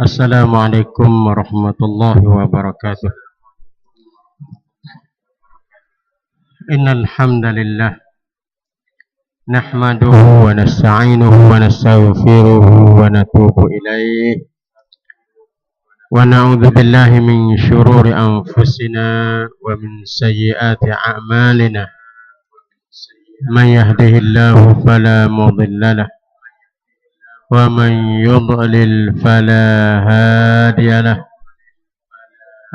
Assalamualaikum warahmatullahi wabarakatuh. Innal hamdalillah nahmaduhu wa nasta'inuhu wa nastaghfiruhu wa natubu ilaih wa na'udzu billahi min syururi anfusina wa min sayyiati a'malina. Man yahdihillahu fala mudilla lahu wa man yudlil fala hadiya lahu.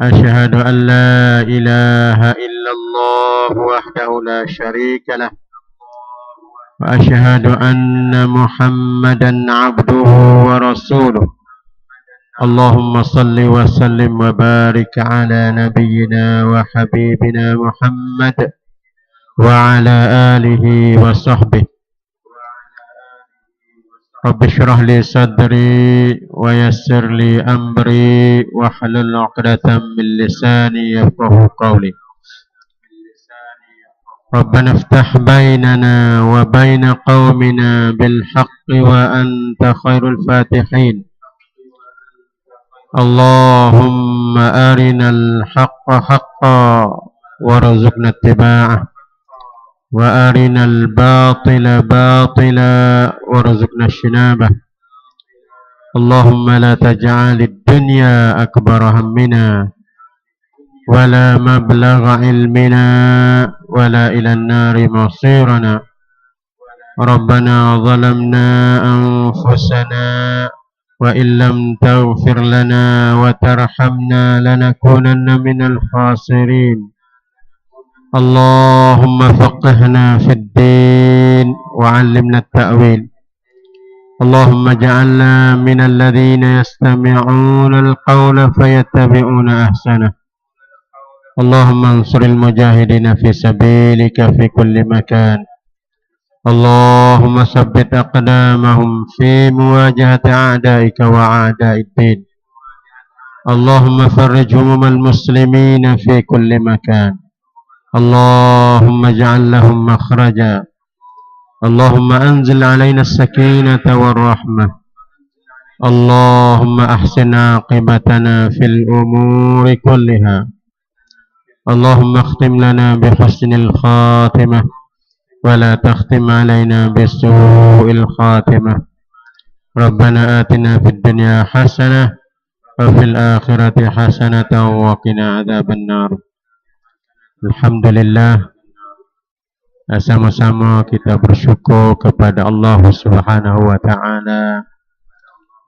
Asyhadu an la ilaha illallah wahdahu la syarika lah wa asyhadu anna Muhammadan abduhu wa rasuluh. Allahumma salli wa sallim wa barik ala nabiyyina wa habibina Muhammad wa ala alihi wa sahbihi. Rabbi shrah li sadri wa yassir li amri wa hlul 'uqdatam min lisani yafqahu qawli. Rabbana iftah bainana wa baina qaumina bil haqqi wa anta khairul fatihin. Allahumma arinal haqqa haqqan warzuqna ittiba'ah wa arinal batila batila warzuqna ijtinabah. Allahumma la taj'alid dunya akbara hammina wala mablagha ilmina wala ilan nari masirana. Rabbana zalamna anfusana wa illam taghfir lana wa tarhamna lanakunanna minal khasirin. Allahumma faqihna fid din wa 'allimna at-ta'wil. Allahumma ja'alna minal ladzina yastami'una al-qawla fayattabi'una ahsana. Allahumma ansuril mujahidina fi sabilika fi kulli makan. Allahumma sabbit aqdamahum fi muwajahati a'daika wa a'da'id din. Allahumma farrij humumal muslimina fi kulli makan. Allahumma ij'al lahum makhraja. Allahumma anzil alaina as-sakinata war-rahmah. Allahumma ahsin aqibatana fil umuri kulliha. Allahumma akhtim lana bi husnil khatimah wa la takhtim alaina bi su'il khatimah. Rabbana atina fid dunya hasanah wa fil akhirati hasanatan wa qina adzaban nar. Alhamdulillah, sama-sama kita bersyukur kepada Allah Subhanahu wa taala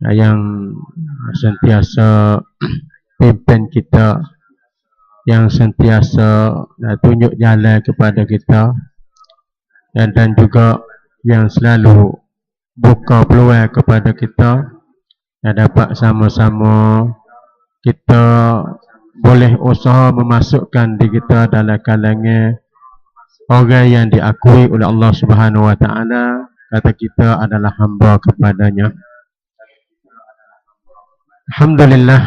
yang sentiasa pimpin kita, yang sentiasa tunjuk jalan kepada kita, dan juga yang selalu buka peluang kepada kita dan dapat sama-sama kita boleh usaha memasukkan diri kita dalam kalangan orang yang diakui oleh Allah Subhanahu wa taala kata kita adalah hamba kepadanya. Alhamdulillah,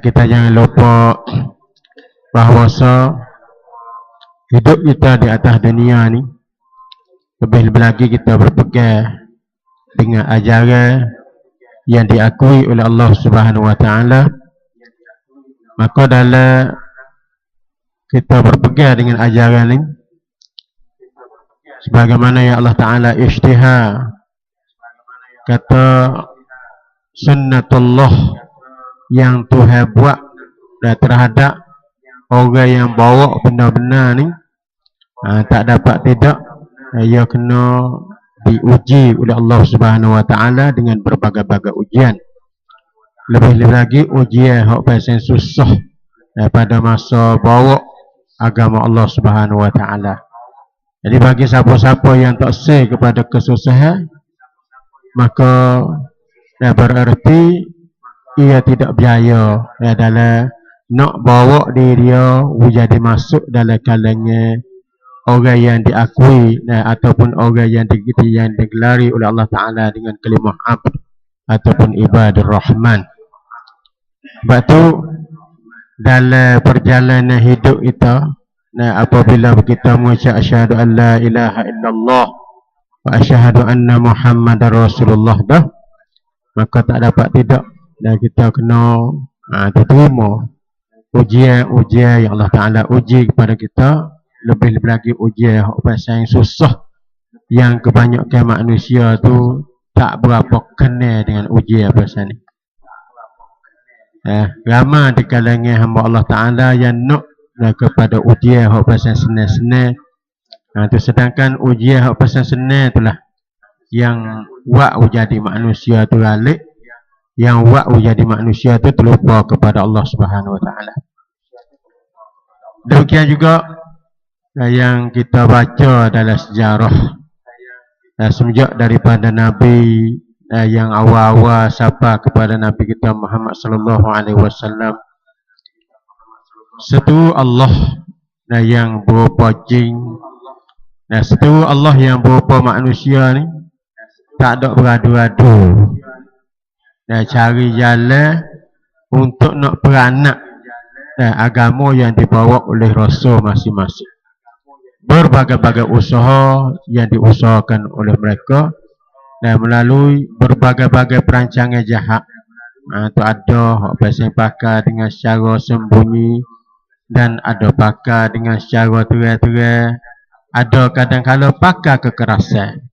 kita jangan lupa bahawa hidup kita di atas dunia ni lebih-lebih lagi kita berpegang dengan ajaran yang diakui oleh Allah Subhanahu wa taala. Maka dalam kita berpegang dengan ajaran ini, sebagaimana yang Allah Ta'ala isytihar, kata sunnatullah yang Tuhan buat dan terhadap orang yang bawa benda-benda ni, Tak dapat tidak, ia kena diuji oleh Allah Subhanahu Wa Taala dengan berbagai-bagai ujian. Lebih-lebih lagi ujian hak pasal susah pada masa bawa agama Allah Subhanahu Wa Taala. Jadi bagi siapa-siapa yang tak say kepada kesusahan, maka berarti ia tidak berjaya dalam nak bawa diri dia jadi masuk dalam kalangan orang yang diakui ataupun orang yang digelari oleh Allah Ta'ala dengan kalimah abd ataupun ibadur rahman. Sebab tu dalam perjalanan hidup kita, apabila kita mengucap asyhadu an la ilaha illallah wa asyhadu anna muhammadar rasulullah dah, maka tak dapat tidak dan kita kena terima ujian yang Allah Ta'ala uji kepada kita. Lebih-lebih lagi ujian pasal yang susah, yang kebanyakan manusia tu tak berapa kenal dengan ujian pasal ni. Ramai di kalangan hamba Allah Ta'ala yang nak kepada ujian pasal senang-senang. Sedangkan ujian pasal senang itulah yang buat jadi manusia tu lalik, yang buat jadi manusia tu terlupa kepada Allah Subhanahu Wa Ta'ala. Demikian juga yang kita baca dalam sejarah semenjak daripada Nabi yang awal-awal sapa kepada Nabi kita Muhammad sallallahu alaihi wasallam, satu Allah yang berupa jin, satu Allah yang berupa manusia ni tak ada beradu-adu cari jalan untuk nak peranak agama yang dibawa oleh Rasul masing-masing. Berbagai-bagai usaha yang diusahakan oleh mereka dan melalui berbagai-bagai perancangan jahat. Itu ada pasal pakar dengan secara sembunyi dan ada pakar dengan secara terang-terang. Ada kadang-kadang pakar kekerasan.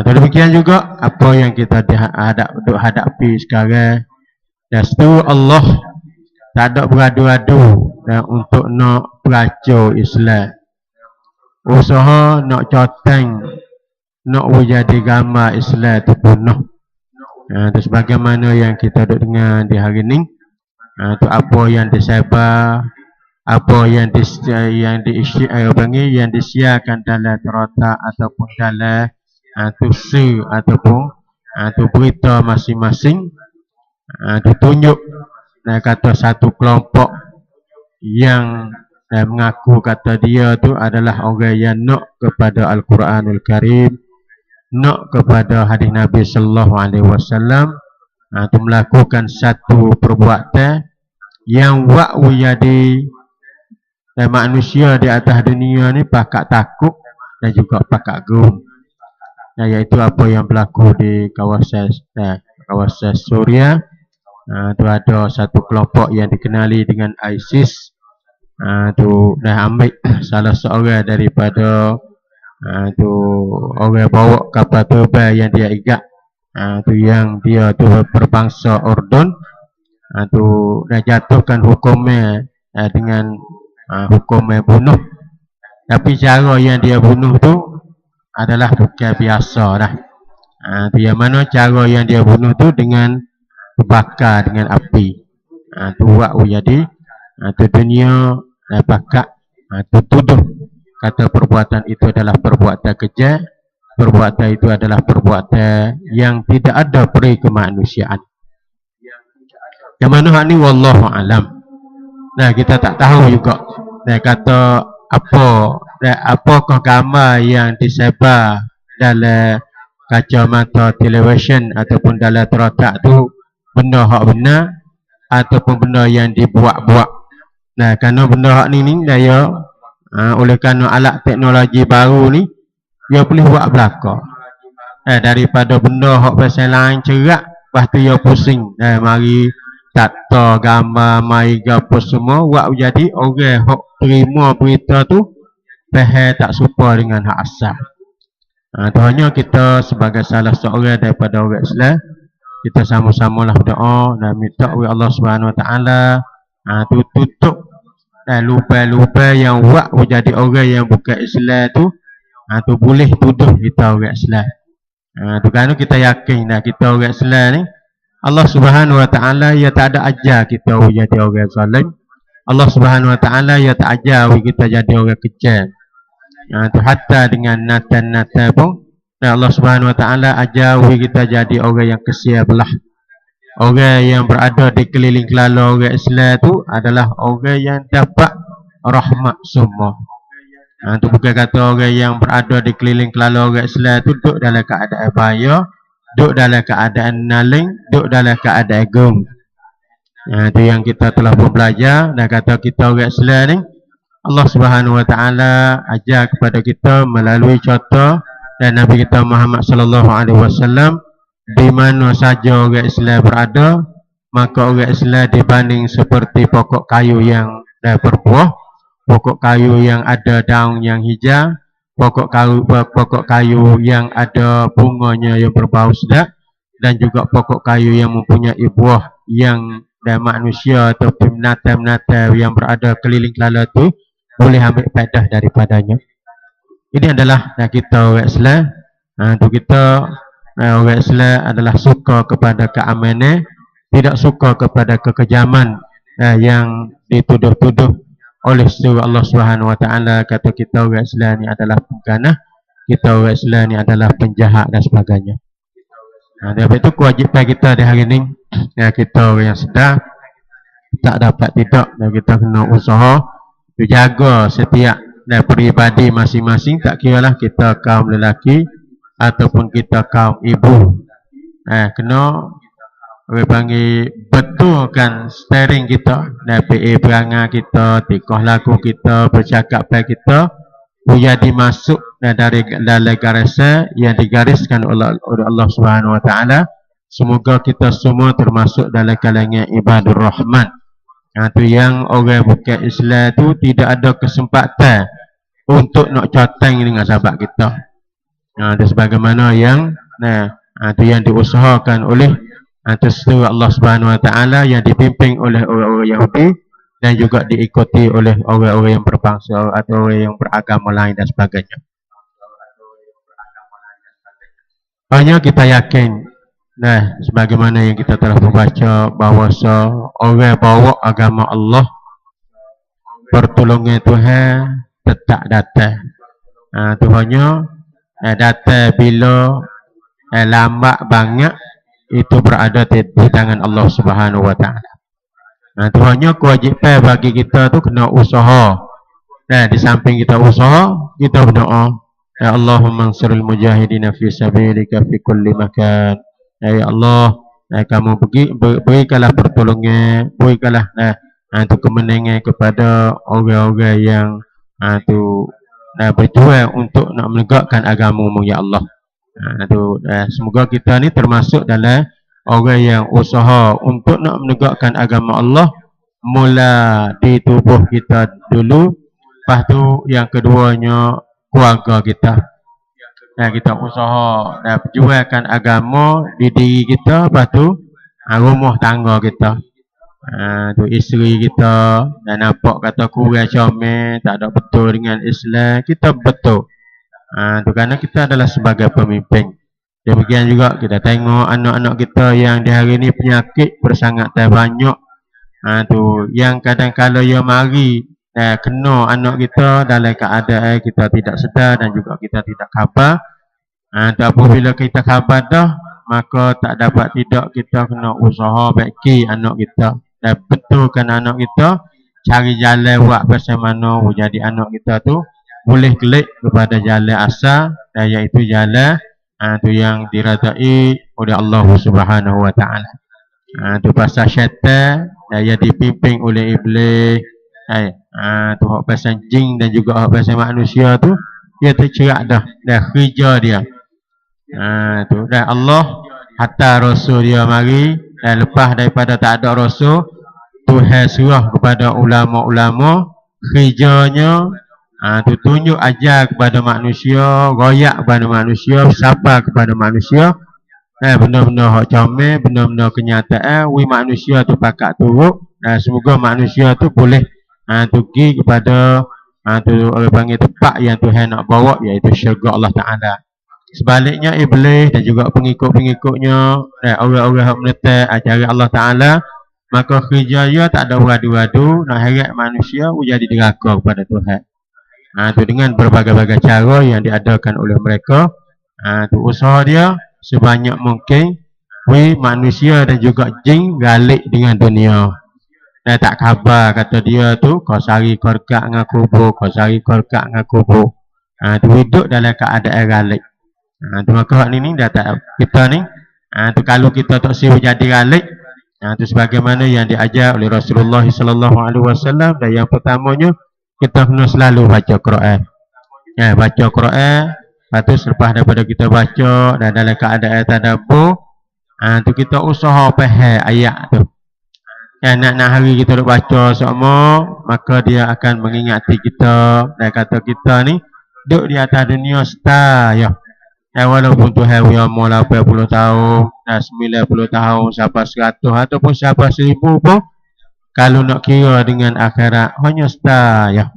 Demikian juga apa yang kita hadapi sekarang. Dan itu Allah tak ada beradu-adu untuk nak pelacur Islam. Usaha nak coteng, nak jadi gambar Islam itu penuh. Itu sebagaimana yang kita dengar di hari ini. Itu apa yang disebar, apa yang disiarkan dalam terotak ataupun dalam tusi ataupun berita masing-masing, ditunjuk kata satu kelompok yang mengaku kata dia tu adalah orang yang nak kepada Al-Quranul Karim, nak kepada hadis Nabi sallallahu alaihi wasallam, tu melakukan satu perbuatan yang buat jadi manusia di atas dunia ni pakak takut dan juga pakak gerun. Iaitu apa yang berlaku di kawasan Suria. Tu ada satu kelompok yang dikenali dengan ISIS. Tu dah ambil salah seorang daripada tu orang bawa kapal terbang yang dia ikat, tu yang dia tu berbangsa Urdun, tu dah jatuhkan hukumnya dengan hukumnya bunuh. Tapi cara yang dia bunuh tu adalah bukan biasa dah. Tu yang mana cara yang dia bunuh tu dengan bakar dengan api. Tu buat jadi tu dunia pakak tuduh kata perbuatan itu adalah perbuatan kejam, perbuatan itu adalah perbuatan yang tidak ada peri kemanusiaan. Yang mana hak ni wallahu alam. Kita tak tahu juga. Kata apakah gambar yang disebar dalam kacamata televisyen ataupun dalam terotak tu benda hak benar ataupun benda yang dibuat-buat. Kerana benda hak ni dia oleh kerana alat teknologi baru ni dia boleh buat belaka. Daripada benda hak pasal lain cerak, lepas tu dia pusing. Mari tata gambar mai gapo semua buat jadi orang hak terima berita tu faham tak serupa dengan hak asal. Tuhannya kita sebagai salah seorang daripada orang Islam, kita sama-samalah berdoa dan minta oleh Allah Subhanahu Wa Taala tu tutup lupa-lupa yang buat jadi orang yang bukan Islam tu, tu boleh tuduh kita orang Islam. Tu kan kita yakin kita orang Islam ni Allah Subhanahu Wa Taala ya tak ada ajar kita jadi orang zalim. Allah Subhanahu Wa Taala ya tak ajar kita jadi orang kejam. Tu hatta dengan natan-natan pun Allah Subhanahu Wa Taala ajar kita jadi orang yang kesian belah. Orang yang berada di keliling kelala orang Islam tu adalah orang yang dapat rahmat semua. Tu bukan kata orang yang berada di keliling kelala orang Islam tu duduk dalam keadaan bahaya, duduk dalam keadaan naling, duduk dalam keadaan gum. Itu yang kita telah pun belajar dan kata kita orang Islam ni Allah Subhanahu Wa Taala ajar kepada kita melalui contoh dan Nabi kita Muhammad sallallahu alaihi wasallam di mana saja orang Islam berada, maka orang Islam dibanding seperti pokok kayu yang berbuah, pokok kayu yang ada daun yang hijau, pokok kayu yang ada bunganya yang berbau sedap, dan juga pokok kayu yang mempunyai buah yang manusia atau binatang-binatang yang berada keliling kelala tu boleh ambil faedah daripadanya. Ini adalah kita orang Islam. Untuk kita orang Islam adalah suka kepada keamanan, tidak suka kepada kekejaman yang dituduh-tuduh oleh Allah Subhanahu Wa Taala. Kata kita orang Islam ni adalah pengganah, kita orang Islam ni adalah penjahat dan sebagainya. Sebab itu kewajipan kita di hari ini, kita orang yang sedar tak dapat tidak, dan kita kena usaha jaga setiap peribadi masing-masing, tak kiralah kita kaum lelaki ataupun kita kaum ibu. Kena orang panggil betulkan steering kita, PA perangai kita, tikoh laku kita, bercakap baik kita boleh dimasuk dari dalam garisan yang digariskan oleh Allah Subhanahu Wa Taala. Semoga kita semua termasuk dalam kalangan ibadur rahman. Itu yang orang bukan Islam tu tidak ada kesempatan untuk nak coteng dengan sahabat kita. Dan sebagaimana yang itu yang diusahakan oleh sesuatu Allah Subhanahu Wa Taala yang dipimpin oleh orang-orang Yahudi dan juga diikuti oleh orang-orang yang berbangsa atau orang yang beragama lain dan sebagainya. Hanya kita yakin sebagaimana yang kita telah membaca bahawa orang bawa agama Allah, pertolongan Tuhan tetap datang. Tuhannya datang bila lambat banget, itu berada di tangan Allah Subhanahu Wa Taala. Tuhannya kewajipan bagi kita tu kena usaha. Di samping kita usaha, kita berdoa, ya Allahumma ansiril mujahidina fi sabilika fi kulli makan. Ya Allah, kamu berikanlah pertolongan, berikanlah untuk kemenangan kepada orang-orang yang berjuang untuk nak menegakkan agama-Mu ya Allah. Semoga kita ni termasuk dalam orang yang usaha untuk nak menegakkan agama Allah, mula di tubuh kita dulu, lepas tu yang keduanya keluarga kita. Kita usaha dan perjuangkan agama di diri kita, lepas tu rumah tangga kita, tu isteri kita dan nampak kata kurang comel, tak ada betul dengan Islam, kita betul. Tu kerana kita adalah sebagai pemimpin. Demikian juga kita tengok anak-anak kita yang di hari ini penyakit bersangat banyak. Tu yang kadang-kadang ia mari kena anak kita dalam keadaan kita tidak sedar dan juga kita tidak khabar. Tu apabila kita khabar dah, maka tak dapat tidak kita kena usaha baiki anak kita dan betulkan anak kita, cari jalan buat bagaimana jadi anak kita tu boleh klik kepada jalan asal, iaitu jalan tu yang diradai oleh Allah Subhanahu Wa Taala. Tu pasal syaitan yang dipimpin oleh iblis, tu hak pasal jin dan juga hak pasal manusia tu dia tercerak dah kerja dia. Tu dan Allah hatta rasul dia mari, dan lepas daripada tak ada rasul, Tuhan suruh kepada ulama-ulama kerjanya tu tunjuk ajar kepada manusia, royak kepada manusia, sabar kepada manusia, benda-benda hak comel, benda-benda kenyataan, manusia tu pakat turut, semoga manusia tu boleh tu pergi kepada tu orang panggil tempat yang Tuhan nak bawa, iaitu syurga Allah Ta'ala. Sebaliknya iblis dan juga pengikut-pengikutnya orang-orang yang menentang ajaran Allah Ta'ala, maka kerja dia tak ada wadu-wadu nak heret manusia jadi deraka kepada Tuhan. Tu dengan berbagai-bagai cara yang diadakan oleh mereka. Tu usaha dia sebanyak mungkin manusia dan juga jin galik dengan dunia. Tak khabar kata dia tu kau sari kau dekat dengan kubur, kau sari kau dekat dengan kubur. Tu hidup dalam keadaan galik. Tu maka ni dah tak kita ni. Tu kalau kita tak siap jadi galik, tu sebagaimana yang diajar oleh Rasulullah sallallahu alaihi wasallam, dan yang pertamanya kita kena selalu baca Quran. Baca Quran, lepas tu selepas daripada kita baca dan dalam keadaan tadabbur, tu kita usaha faham ayat tu. Nak hari kita duk baca semua, maka dia akan mengingati kita dan kata kita ni duduk di atas dunia star ya. Walaupun Tuhan umur 80 tahun, 90 tahun, sampai 100 ataupun sampai 1000 pun, kalau nak kira dengan akhirat hanya star ya.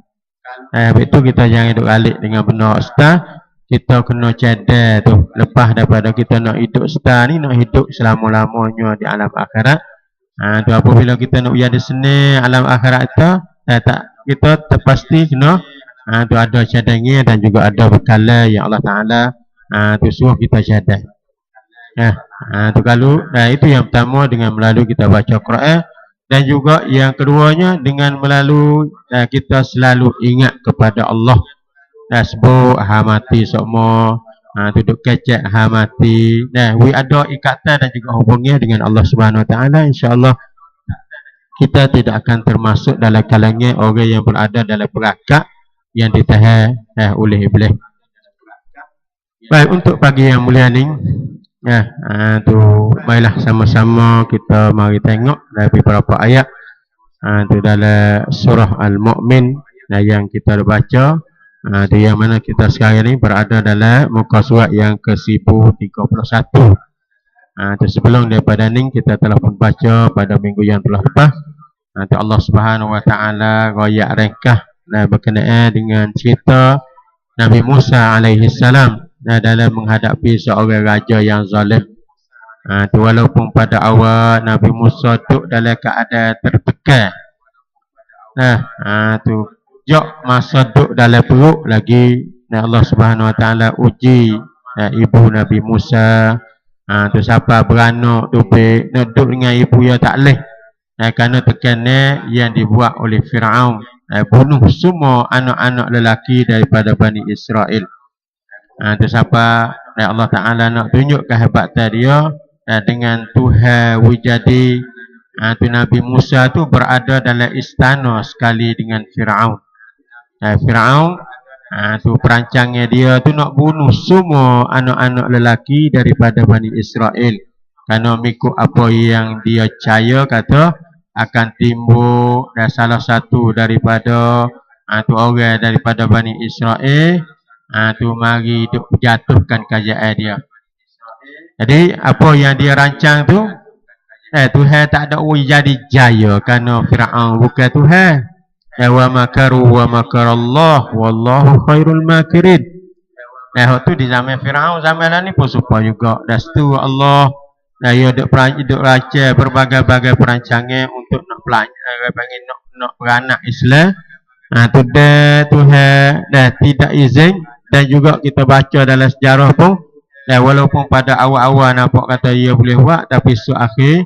Betul kita jangan duduk alik dengan benar star. Kita kena cadar tu. Lepas daripada kita nak hidup star ni, nak hidup selama-lamanya di alam akhirat. Tu apabila kita nak berada seni alam akhirat kita terpasti kena tu ada cadangan dan juga ada bekalan yang Allah Ta'ala tu suruh kita cadar. Tu kalau itu yang pertama dengan melalui kita baca Quran, dan juga yang keduanya dengan melalui kita selalu ingat kepada Allah. Sebut mati semua, duduk kecek mati. We ada ikatan dan juga hubungnya dengan Allah Subhanahu Wa Taala. InsyaAllah kita tidak akan termasuk dalam kalangan orang yang berada dalam perangkap yang ditahan oleh iblis. Baik, untuk pagi yang mulia ni, tu marilah sama-sama kita mari tengok dari beberapa ayat tu dalam surah Al-Mu'min yang kita baca. Tu yang mana kita sekarang ni berada dalam muka surat yang ke-1031. Tu sebelum daripada ni kita telah pun baca pada minggu yang telah lepas. Tu Allah Subhanahu Wa Taala royak ringkas berkenaan dengan cerita Nabi Musa alaihi salam dalam menghadapi seorang raja yang zalim. Tu walaupun pada awal Nabi Musa duduk dalam keadaan tertekan. Tu jok masa duduk dalam perut lagi, Allah Subhanahu Wa Taala uji ibu Nabi Musa. Tu siapa beranak nak duduk dengan ibu yang tak leh, kerana tekanan yang dibuat oleh Firaun, bunuh semua anak-anak lelaki daripada Bani Israel. Tu siapa Allah Ta'ala nak tunjuk kehebatan dia dengan Tuhan wujudi. Tu Nabi Musa tu berada dalam istana sekali dengan Firaun. Firaun tu perancangan dia tu nak bunuh semua anak-anak lelaki daripada Bani Israel, kerana mengikut apa yang dia percaya kata akan timbul dan salah satu daripada tu orang daripada Bani Israel tu mari duk jatuhkan kerajaan dia. Jadi apa yang dia rancang tu Tuhan tak ada jadi jaya, kerana Firaun bukan Tuhan. Wa makaru wa makarallah wallahu khairul makirin. Waktu di zaman Firaun, zaman lah ni pun supaya juga. Dan setu Allah dia duk rancang berbagai-bagai perancangan untuk nak nak beranak Islam. Tu dah Tuhan dah tidak izin. Dan juga kita baca dalam sejarah pun, walaupun pada awal-awal nampak kata ia boleh buat, tapi su akhir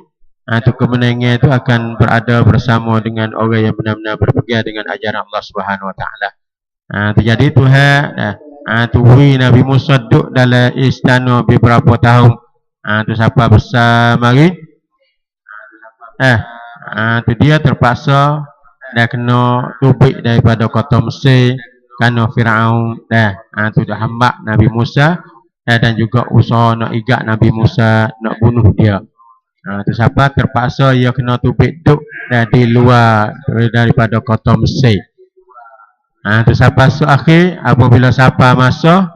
tu kemenangan itu akan berada bersama dengan orang yang benar-benar berpegang dengan ajaran Allah Subhanahu Wa Taala. Jadi Tuhan tu Nabi Musa duduk dalam istana beberapa tahun. Tu siapa besar mari tu dia terpaksa dah kena tubik daripada kota Mesir, kerana Firaun tu dah hambak Nabi Musa dan juga usaha nak igat Nabi Musa, nak bunuh dia. Tu siapa terpaksa ia kena tubik duk di luar daripada kota Mesir. Tu siapa akhir apabila siapa masa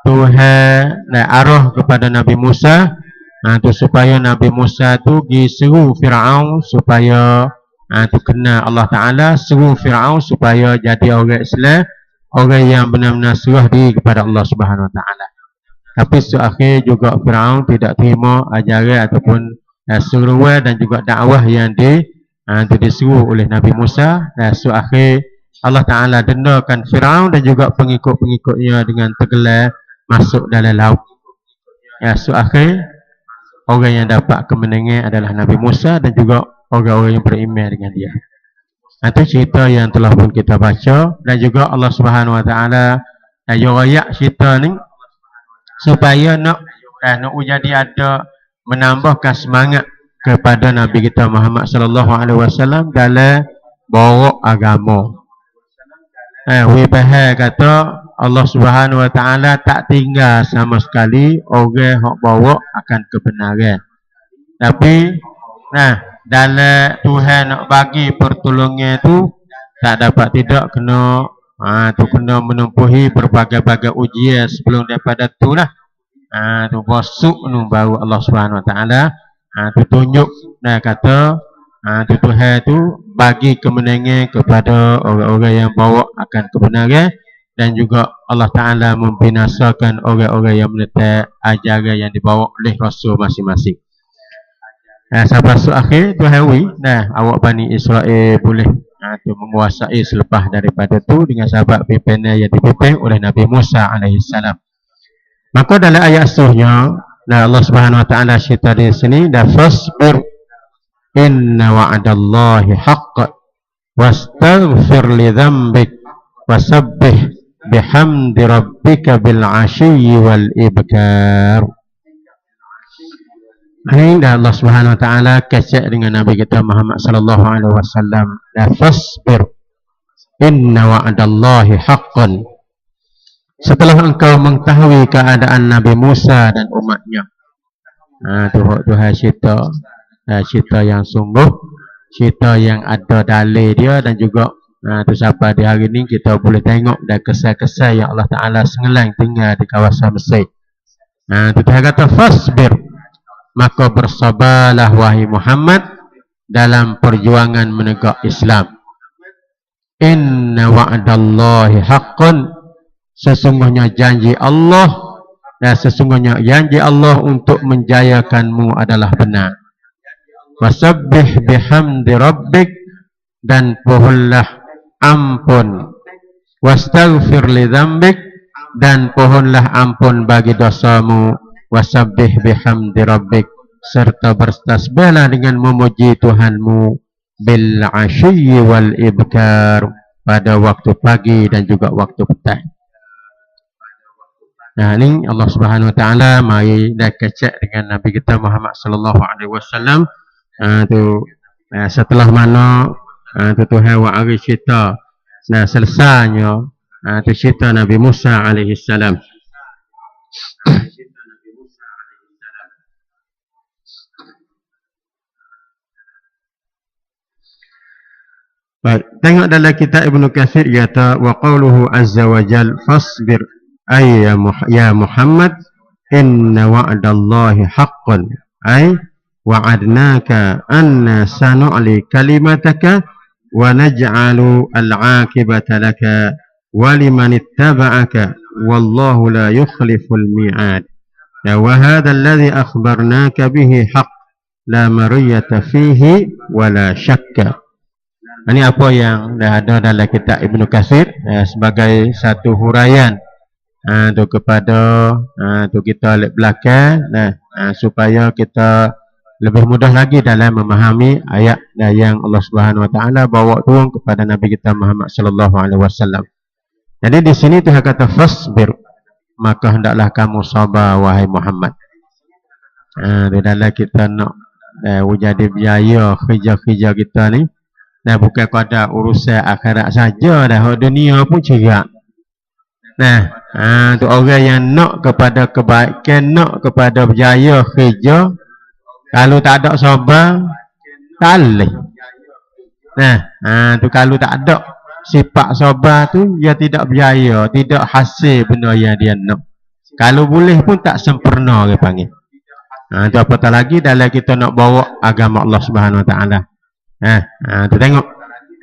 Tuhan arah kepada Nabi Musa tu supaya Nabi Musa tu pergi seru Firaun supaya Tu kena Allah Ta'ala suruh Fir'aun supaya jadi orang Islam, orang yang benar-benar serah diri kepada Allah Subhanahu Wa Ta'ala. Tapi akhir juga Fir'aun tidak terima ajaran ataupun seruan dan juga dakwah yang disuruh oleh Nabi Musa. Akhir Allah Ta'ala dendakan Fir'aun dan juga pengikut-pengikutnya dengan tenggelam masuk dalam laut. Akhir orang yang dapat kemenangan adalah Nabi Musa dan juga orang-orang yang beriman dengan dia. Itu cerita yang telah pun kita baca, dan juga Allah Subhanahu Wa Ta'ala ayat cerita ni supaya nak jadi ada menambahkan semangat kepada Nabi kita Muhammad sallallahu alaihi wasallam dalam bawa agama. Wibahai kata Allah Subhanahu Wa Ta'ala tak tinggal sama sekali orang yang bawa akan kebenaran. Tapi dalam Tuhan nak bagi pertolongan tu tak dapat tidak kena kena menempuhi berbagai-bagai ujian sebelum daripada tu lah. Tu bosuk nu baru Allah Subhanahu Wa Ta'ala tu tunjuk kata tu Tuhan tu bagi kemenangan kepada orang-orang yang bawa akan kebenaran, dan juga Allah Ta'ala membinasakan orang-orang yang menentang ajaran yang dibawa oleh Rasul masing-masing. Sampai akhir tu hawi awak Bani Israel boleh menguasai selepas daripada tu dengan sahabat pimpinan yang dipimpin oleh Nabi Musa alaihissalam. Maka dalam ayat seterusnya Allah Subhanahu Wa Ta'ala cerita di sini, fasbir inna wa'adallahi haqqan wastaghfir li dhanbik wasabbih bihamdi rabbika bil 'ashiyyi wal ibkar. Ini Allah Subhanahu Wa Ta'ala kecek dengan Nabi kita Muhammad sallallahu alaihi wasallam, fasbir inna wa'adallahi haqqan. Setelah engkau mengetahui keadaan Nabi Musa dan umatnya, Tuhan cerita yang sungguh, cerita yang ada dalil dia, dan juga sampai di hari ini kita boleh tengok dan kesal-kesal yang Allah Ta'ala sengelang tinggal di kawasan Mesir. Tuhan kata fasbir, maka bersabarlah wahai Muhammad dalam perjuangan menegak Islam. Inna wa'adallahi haqqan, sesungguhnya janji Allah untuk menjayakanmu adalah benar. Wasabbih bihamdi rabbik, dan pohonlah ampun. Wastaghfir li dzambik, dan pohonlah ampun bagi dosamu. Wasabbih bihamdi rabbik, serta bertasbihlah dengan memuji Tuhanmu bil 'ashiyyi wal ibkar, pada waktu pagi dan juga waktu petang. Ini Allah Subhanahu Wa Ta'ala mari dah kecek dengan Nabi kita Muhammad sallallahu alaihi wasallam. Setelah mana Tuhan wa'ari cerita selesainya cerita Nabi Musa alaihi salam. Tengok dalam kitab Ibnu Katsir kata wa qauluhu azza wa jal fasbir ay ya Muhammad inna wa'dallahi haqqan ay wa'adnaka anna sanu'li kalimataka wa naj'alu al-'aqibata laka wa liman ittaba'aka wallahu la yukhliful mi'ad. Wa hadha alladhi akhbarnaka bihi haqq la mariyata fihi wa la syakka. Ini apa yang dah ada dalam kitab Ibnu Katsir sebagai satu huraian kepada kita lihat belakang supaya kita lebih mudah lagi dalam memahami ayat yang Allah Subhanahu Wa Ta'ala bawa turun kepada Nabi kita Muhammad sallallahu alaihi wasallam. Jadi di sini Tuhan kata fasbir, maka hendaklah kamu sabar wahai Muhammad. Dalam kita nak jadi biaya kerja-kerja kita ni, bukan pada urusan akhirat saja dah, dunia pun cerak. Tu orang yang nak kepada kebaikan, nak kepada berjaya kerja, kalau tak ada sabar, tak boleh. Tu kalau tak ada sifat sabar tu, dia tidak berjaya, tidak hasil benda yang dia nak. Kalau boleh pun tak sempurna dia panggil. Tu apatah lagi dalam kita nak bawa agama Allah Subhanahu Wa Ta'ala. Tu tengok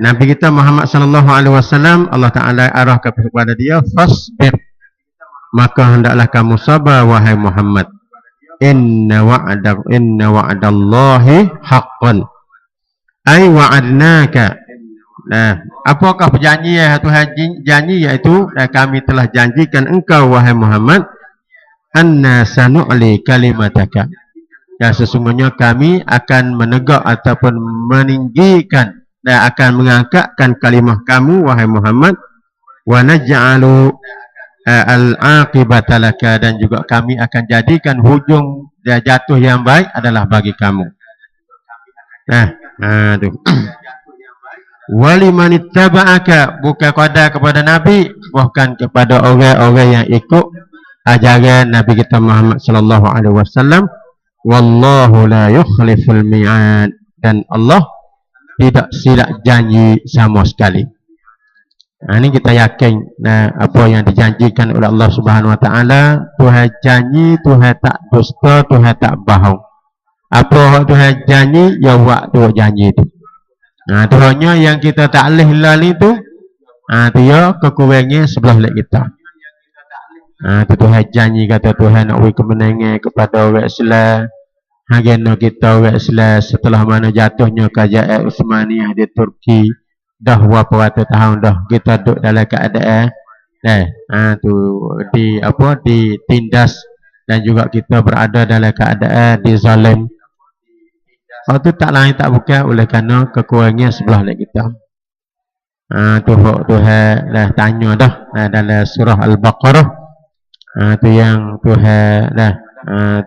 Nabi kita Muhammad sallallahu alaihi wasallam, Allah Taala arahkan kepada dia, fasbir, maka hendaklah kamu sabar wahai Muhammad. Inna wa'dallahi haqqan. Ai wa'adnaka. Apakah perjanjian Tuhan janji, iaitu kami telah janjikan engkau wahai Muhammad, anna sanu'li kalimataka. Ya, sesungguhnya kami akan menegak ataupun meninggikan dan akan mengangkatkan kalimah kamu wahai Muhammad, wa naj'alu al-aqibata laka, dan juga kami akan jadikan hujung dia jatuh yang baik adalah bagi kamu. Tu. Walimanittaba'aka, bukan kepada Nabi, bukan kepada orang-orang yang ikut ajaran Nabi kita Muhammad sallallahu alaihi wasallam. Wallahu la yukhliful mi'ad, dan Allah tidak silap janji sama sekali. Ini kita yakin apa yang dijanjikan oleh Allah Subhanahu wa taala. Tuhan janji, Tuhan tak dusta, Tuhan tak bohong. Apa Tuhan janji, ya buat tu janji tu. Tuhanya yang kita tak boleh lalui tu, tu ya kekurangan sebelah lek kita. Tu Tuhan janji, kata Tuhan nak beri kemenangan kepada orang Islam. Hagana kita orang Islam setelah mana jatuhnya kerajaan Uthmaniyah di Turki. Dah berapa ratus tahun dah kita duduk dalam keadaan tu ditindas, dan juga kita berada dalam keadaan dizalim. Hal tu tak lain tak bukan oleh kerana kekurangan sebelah lagi kita. Tuhan dah tanya dah dalam surah Al-Baqarah. Tu yang Tuhan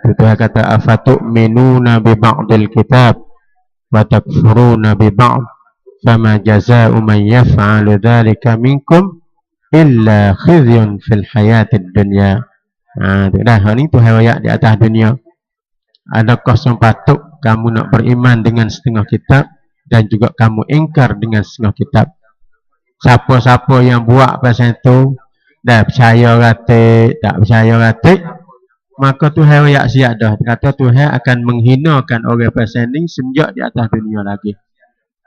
Tuhan kata, afatu'minuna bi ba'dil kitab wa takfuruna bi ba'd, fama jazaa'u man yaf'alu dzalika minkum illa khizyun fil hayatid dunya. Ini Tuhan ayat di atas dunia. Adakah sepatut kamu nak beriman dengan setengah kitab dan juga kamu ingkar dengan setengah kitab? Siapa-siapa yang buat pasal itu dah percaya ratik, tak percaya ratik, maka Tuhan ayat siap dah. Kata Tuhan akan menghinakan orang pasal ini semenjak di atas dunia lagi.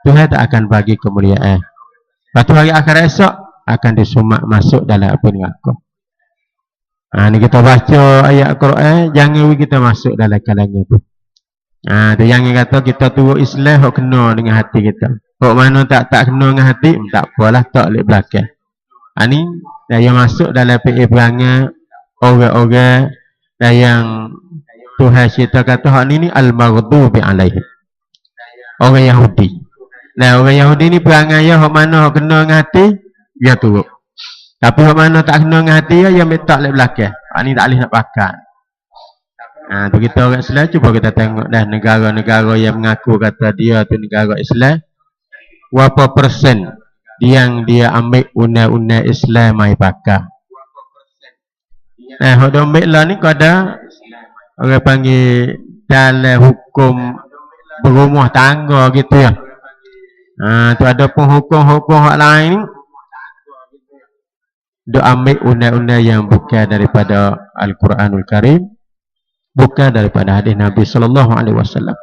Tuhan tak akan bagi kemuliaan. Lepas tu hari akhirat esok akan disumak masuk dalam api neraka. Ni kita baca ayat Quran, jangan kita masuk dalam kalangan tu. Tu jangan kata kita turut Islam hok kena dengan hati kita. Hok mana tak kena dengan hati, tak apalah, tak lek belakang. Ni yang masuk dalam perangai orang-orang yang Tuhan cerita kata hak ni al-maghdubi alaihim. Orang Yahudi. Orang Yahudi ni perangai ya hok mana hok kena dengan hati, dia turut. Tapi hok mana tak kena dengan hati ya tak lek belakang. Ni tak boleh nak pakai. Tu kita orang Islam, cuba kita tengok dah negara-negara yang mengaku kata dia tu negara Islam, berapa persen yang dia ambil undang-undang Islam mai pakai. Hok dia ambil lah ni kada orang panggil dalam hukum berumah tangga gitu ya. Tu ada pun hukum-hukum hak lain ni dia ambil undang-undang yang bukan daripada Al-Quranul Karim, bukan daripada hadis Nabi sallallahu alaihi wasallam.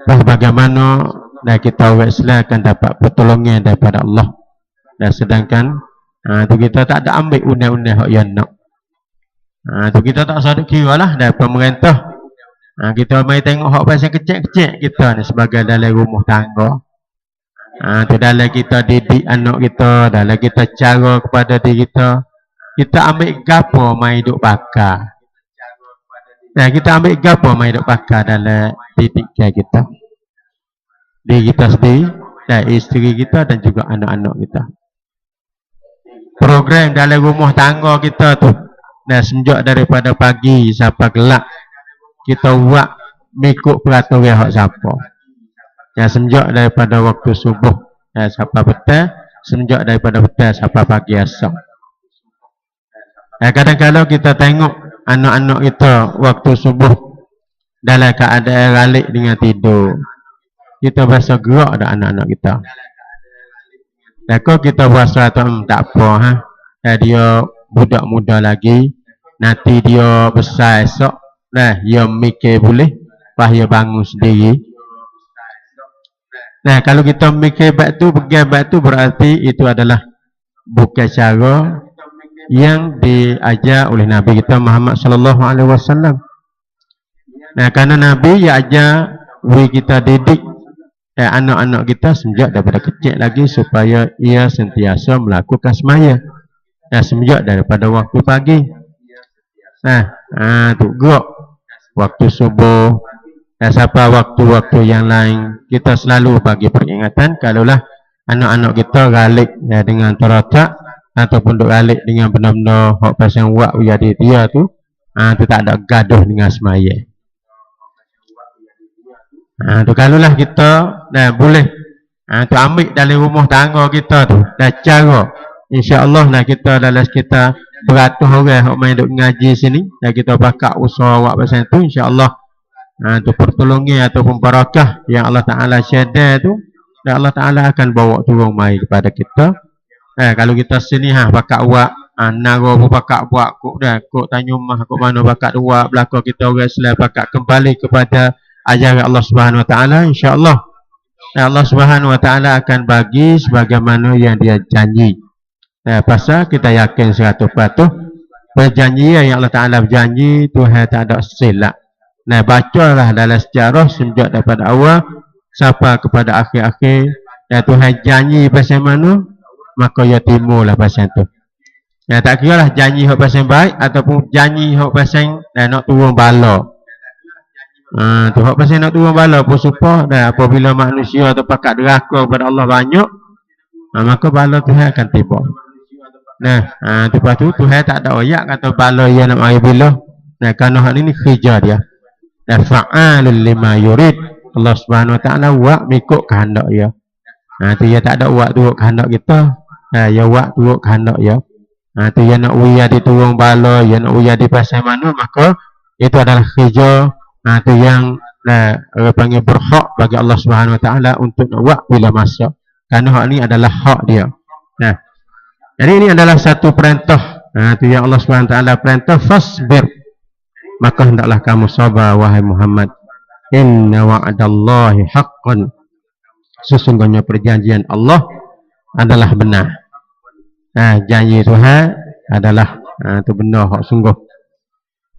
Bagaimana kita orang Islam akan dapat pertolongan daripada Allah, dan sedangkan tu kita tak ada ambil undang-undang hak yang nak. Tu kita tak sadar kira lah dari pemerintah. Kita mai tengok hak pasal kecil-kecil kita ni sebagai dalam rumah tangga. Tu dalam kita didik anak kita, dalam kita cara kepada diri kita, kita ambil gapo mai duk pakai. Kita ambil gapo mai duk pakai dalam didikan kita. Diri kita sendiri, dan isteri kita dan juga anak-anak kita. Program dalam rumah tangga kita tu, semenjak daripada pagi sampai gelap, kita buat mengikut peraturan hak siapa. Semenjak daripada waktu subuh sampai petang, semenjak daripada petang sampai pagi esok. Kadang-kadang kita tengok anak-anak kita waktu subuh dalam keadaan ralik dengan tidur, kita berasa gerak dah anak-anak kita. Kalau kita berasa tak apa, dia budak muda lagi, nanti dia besar esok, dia mikir boleh, lepas dia bangun sendiri, Nah, kalau kita mikir baik tu, pegang baik tu, berarti itu adalah bukan cara yang diajar oleh Nabi kita Muhammad sallallahu alaihi wasallam. Nah, kerana Nabi yang ajar kita didik anak-anak kita sejak daripada kecil lagi supaya ia sentiasa melakukan semaya. Sejak daripada waktu pagi. Tu gerak waktu subuh. Sampai waktu-waktu yang lain kita selalu bagi peringatan kalaulah anak-anak kita galik dengan teratak ataupun duk galik dengan benda-benda hak pasal wak jadi dia tu tu tak ada gaduh dengan semaya. Tu kalaulah kita boleh tu ambil dalam rumah tangga kita tu cara insya-Allah kita dalam kita beratus orang hak main duk ngaji sini kita pakak usaha wak pasal tu insya-Allah tu pertolongan ataupun barakah yang Allah Ta'ala syada tu dan Allah Ta'ala akan bawa turun mai kepada kita. Kalau kita sini pakak buat naro pun pakak buat kok tanya mah kok mana pakak buat belakang kita orang Islam pakak kembali kepada ajaran Allah Subhanahu Wa Ta'ala insya-Allah Allah Subhanahu Wa Ta'ala akan bagi sebagaimana yang dia janji. Pasal kita yakin 100% perjanjian yang Allah Ta'ala berjanji Tuhan tak ada silap. Bacalah dalam sejarah sejak daripada awal sampai kepada akhir-akhir Tuhan janji pasal mana maka ia timbullah pasal tu. Tak kira lah janji hak pasal baik ataupun janji hak pasal nak turun bala. Tu hak pasal nak turun bala pun supaya apabila manusia atau pakat deraka kepada Allah banyak maka bala Tuhan akan tiba. Lepas tu Tuhan tak ada ayat kata bala ia nak mari bila. Kerana hal ini kerja dia. Fa'alul lima yurid. Allah Subhanahu Wa Ta'ala wak mengikut kehendak dia. Tu dia tak ada wak turut kehendak kita. Ya wak turut kehendak dia. Tu dia nak uya di turun bala, dia nak uya di pasal mana, maka itu adalah kerja tu yang panggil berhak bagi Allah Subhanahu Wa Ta'ala untuk nak wak bila masa. Kerana hak ni adalah hak dia. Jadi ini adalah satu perintah tu yang Allah Subhanahu Wa Ta'ala perintah fasbir. Maka hendaklah kamu sabar wahai Muhammad. Inna wa'adallahi haqqan. Sesungguhnya perjanjian Allah adalah benar. Janji Tuhan adalah itu benar hak sungguh.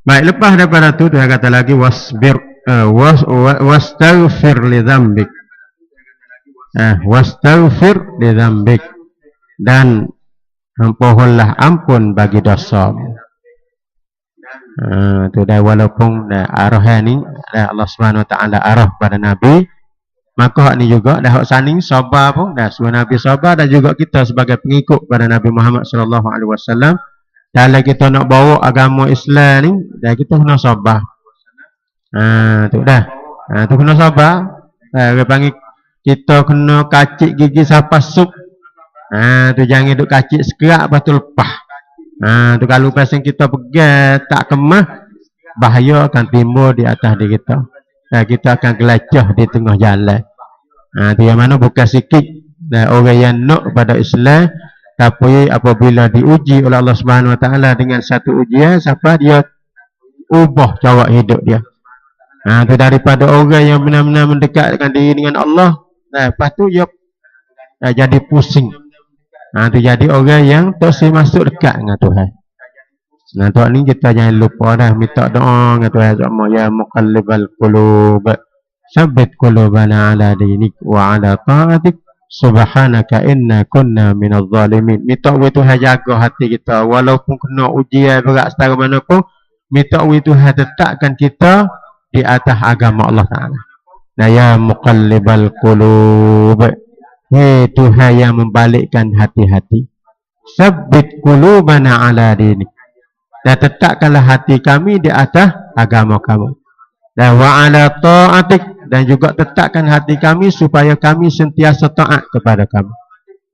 Baik, lepas daripada tu Tuhan kata lagi wasbir wastaghfir li dzambik. Wastaghfir li dzambik dan mohonlah ampun bagi dosamu. Tu dah walaupun arah ni Allah Subhanahu Wa Ta'ala arah pada Nabi, maka hak ni juga dah hak saning sabar pun dah suruh Nabi sabar dan juga kita sebagai pengikut pada Nabi Muhammad sallallahu alaihi wasallam dalam kita nak bawa agama Islam ni dah kita kena sabar. Tu dah. Tu kena sabar. Dia panggil kita kena kacik gigi sampai sup. Tu jangan duk kacik sekerak lepas tu lepas. Tu kalau pasal kita pegang tak kemah, bahaya akan timbul di atas diri kita. Kita akan gelacah di tengah jalan. Tu yang mana bukan sikit orang yang nak pada Islam, tapi apabila diuji oleh Allah Subhanahu Wa Ta'ala dengan satu ujian, sampai dia ubah cara hidup dia. Tu daripada orang yang benar-benar mendekatkan diri dengan Allah, lepas tu dia jadi pusing. Tu jadi orang yang tak masuk dekat dengan Tuhan. Tu ni kita jangan lupa dah minta doa dengan Tuhan sama ya muqallibal qulub. Sabbit qulubana ala dinik wa ala ta'atik. Subhanaka inna kunna minadh zalimin. Minta Tuhan jaga hati kita walaupun kena ujian berat setara mana pun, minta Tuhan tetapkan kita di atas agama Allah Ta'ala. Ya muqallibal qulub. Hei Tuhan yang membalikkan hati-hati. Sabbit qulubana ala dinik. Dan tetapkanlah hati kami di atas agama kamu. Dan wa ala ta'atik. Dan juga tetapkan hati kami supaya kami sentiasa taat kepada kamu.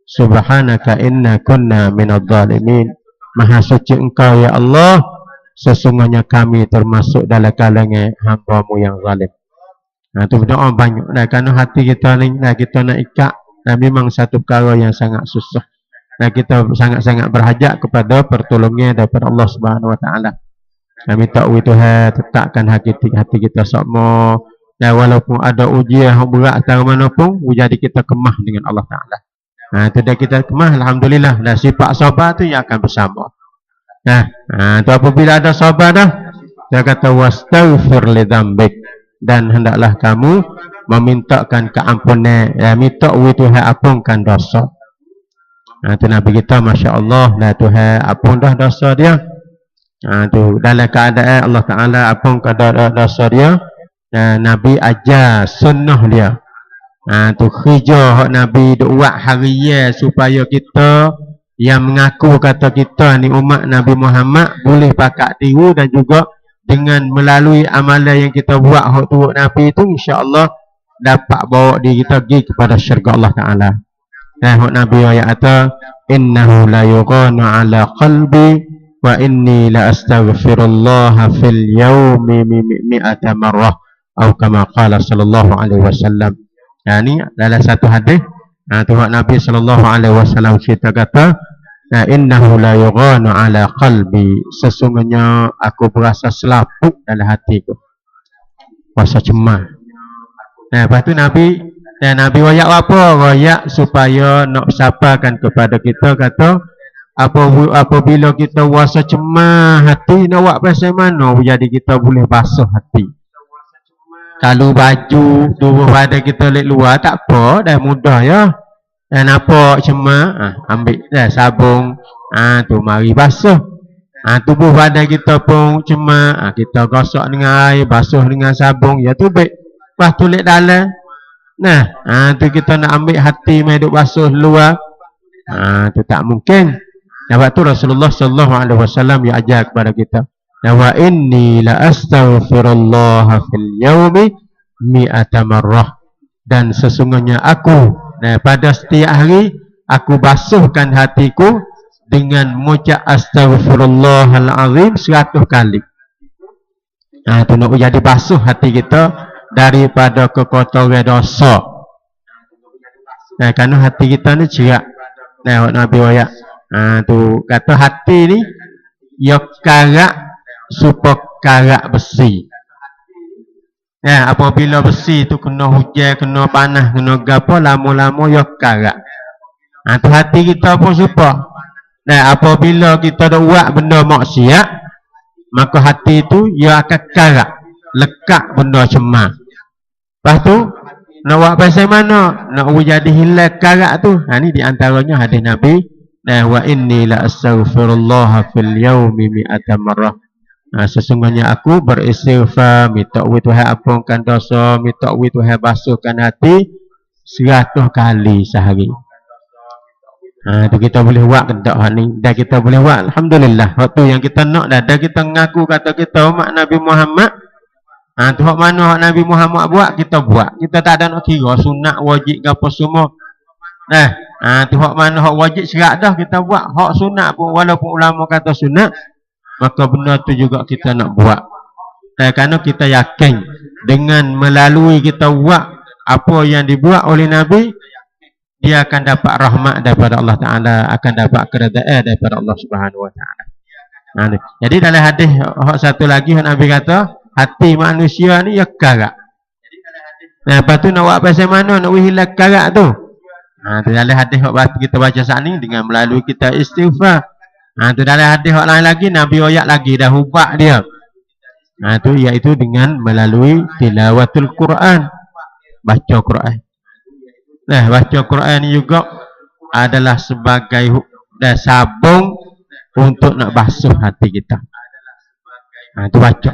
Subhanaka inna kunna minadh zalimin. Maha suci engkau ya Allah. Sesungguhnya kami termasuk dalam kalangan hamba-Mu yang zalim. Itu berdoa banyak. Kerana hati kita ni kita nak ikat. Memang satu perkara yang sangat susah. Kita sangat-sangat berhajat kepada pertolongan daripada Allah Subhanahu Wa Ta'ala. Minta Tuhan tetapkan hati kita semua Dan walaupun ada ujian yang berat atau mana pun, jadi kita kemah dengan Allah Ta'ala. Itu dah kita kemah, Alhamdulillah. Dan sifat sabar tu yang akan bersama. Tu apabila ada sabar dah, dia kata wastaghfir li dzambik, dan hendaklah kamu memintakan keampunan, minta Tuhan ampunkan dosa. Tu Nabi kita masya-Allah, dah Tuhan ampun dah dosa dia. Tu dalam keadaan Allah Taala ampunkan dosa dia, dan Nabi ajar sunnah dia. Tu kerja Nabi duk buat harian supaya kita yang mengaku kata kita ni umat Nabi Muhammad boleh pakat tiru, dan juga dengan melalui amalan yang kita buat hak turut Nabi itu insya-Allah dapat bawa diri kita pergi kepada syurga Allah Taala. Dan hak Nabi ayat kata innahu la yughanu ala qalbi wa inni la astaghfirullah fil yaumi mi'ata marrah atau kama qala sallallahu alaihi wasallam. Ini dalam satu hadis Tuhan Nabi sallallahu alaihi wasallam cerita kata innahu la yughanu ala qalbi, sesungguhnya aku berasa selaput dalam hatiku, rasa cemas. Lepas tu Nabi wayak apa? Wayak supaya nak sabarkan kepada kita, kata apabila kita rasa cemas hati, nak buat pasal mana jadi kita boleh basuh hati. Kalau baju tubuh badan kita lihat luar tak apa, dah mudah ya. Dan nampak cemas, ambil dah sabun, tu mari basuh. Tubuh badan kita pun cemas, kita gosok dengan air, basuh dengan sabun, ya tu baik. Lepas tu lihat dalam. Tu kita nak ambil hati mai duk basuh luar. Tu tak mungkin. Sebab tu Rasulullah sallallahu alaihi wasallam ya ajar kepada kita. Wa inni la astaghfirullah fil yaumi mi'ata marrah, dan sesungguhnya aku pada setiap hari aku basuhkan hatiku dengan mengucap astaghfirullahal azim 100 kali. Tu nak jadi basuh hati kita daripada kekotoran dosa. Kerana hati kita ni cerak. Nabi wayak tu kata hati ni ya karak supaya karak besi. Apabila besi tu kena hujan, kena panas, kena gapo, lama-lama ya karak. Tu hati kita pun supaya. Apabila kita dah buat benda maksiat, maka hati tu ia akan karak, lekat benda cemas. Lepas tu nak buat pasal mana? Nak jadi hilang karak tu. Ni di antaranya hadis Nabi, wa inni la astaghfirullah fil yaumi mi'ata marrah. Sesungguhnya aku beristighfar, minta Tuhan ampunkan dosa, minta Tuhan basuhkan hati 100 kali sehari. Tu kita boleh buat kendak ni, dan kita boleh buat, alhamdulillah. Waktu yang kita nak dah kita ngaku kata kita umat Nabi Muhammad. Tu hak mana hak Nabi Muhammad buat, kita buat. Kita tak ada nak kira sunat wajib ke apa semua. Tu hak mana hak wajib serak dah kita buat. Hak sunat pun walaupun ulama kata sunat, maka benda tu juga kita nak buat. Kerana kita yakin dengan melalui kita buat apa yang dibuat oleh Nabi, dia akan dapat rahmat daripada Allah Ta'ala, akan dapat keredaan daripada Allah Subhanahu Wa Ta'ala. Jadi dalam hadis satu lagi Nabi kata hati manusia ni ya karak. Lepas tu nak buat pasal mana nak hilang karak tu? Dalam hadis kita baca saat ni dengan melalui kita istighfar. Tu dalam hadis lain lagi Nabi ayat lagi dah ubah dia. Tu iaitu dengan melalui tilawatul Quran, baca Quran. Baca Quran ni juga adalah sebagai sabun untuk nak basuh hati kita. Tu baca.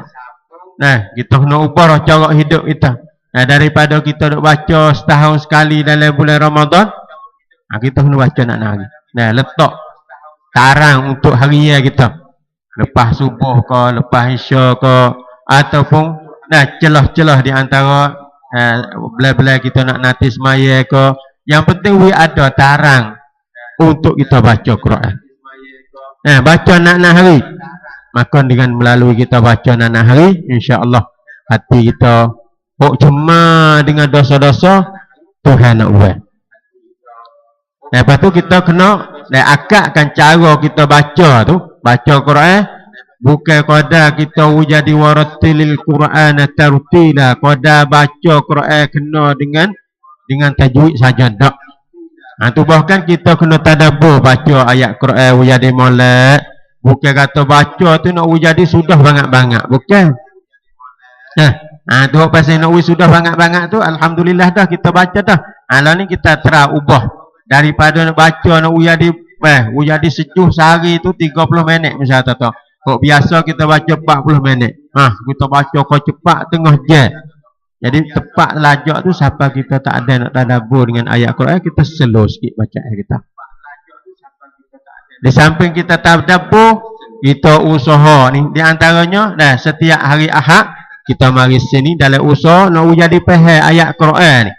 Kita kena ubah cara hidup kita. Daripada kita nak baca setahun sekali dalam bulan Ramadan, kita kena baca nak hari. Letak tarang untuk harian kita. Lepas subuh ke, lepas isya ke, ataupun celah-celah di antara bila-bila kita nak nanti semaya ke. Yang penting ada tarang untuk kita baca Quran. Baca nak hari. Maka dengan melalui kita baca nak hari, insya-Allah hati kita cuma dengan dosa-dosa Tuhan nak buat. Lepas tu kita kena akadkan cara kita baca tu, baca Quran Bukan qada kita jadi warattilil Qur'ana tartila, qada baca Quran kena dengan tajwid saja dak. Tu bahkan kita kena tadabbur baca ayat Quran jadi molek. Bukan kata baca tu nak jadi sudah banyak-banyak, bukan. Tu pasal nak sudah banyak-banyak tu alhamdulillah dah kita baca dah. Lah ni kita ubah daripada nak baca nak jadi sejuh sehari tu 30 minit misalnya tu. Kok biasa kita baca 40 minit. Kita baca kau cepat tengah jam. Jadi tepat lajak tu siapa kita tak ada nak tadabbur dengan ayat Quran, kita slow sikit bacaan kita. Di samping kita tadabbur, kita usaha ni di antaranya setiap hari Ahad kita mari sini dalam usaha nak jadi faham ayat Quran ni.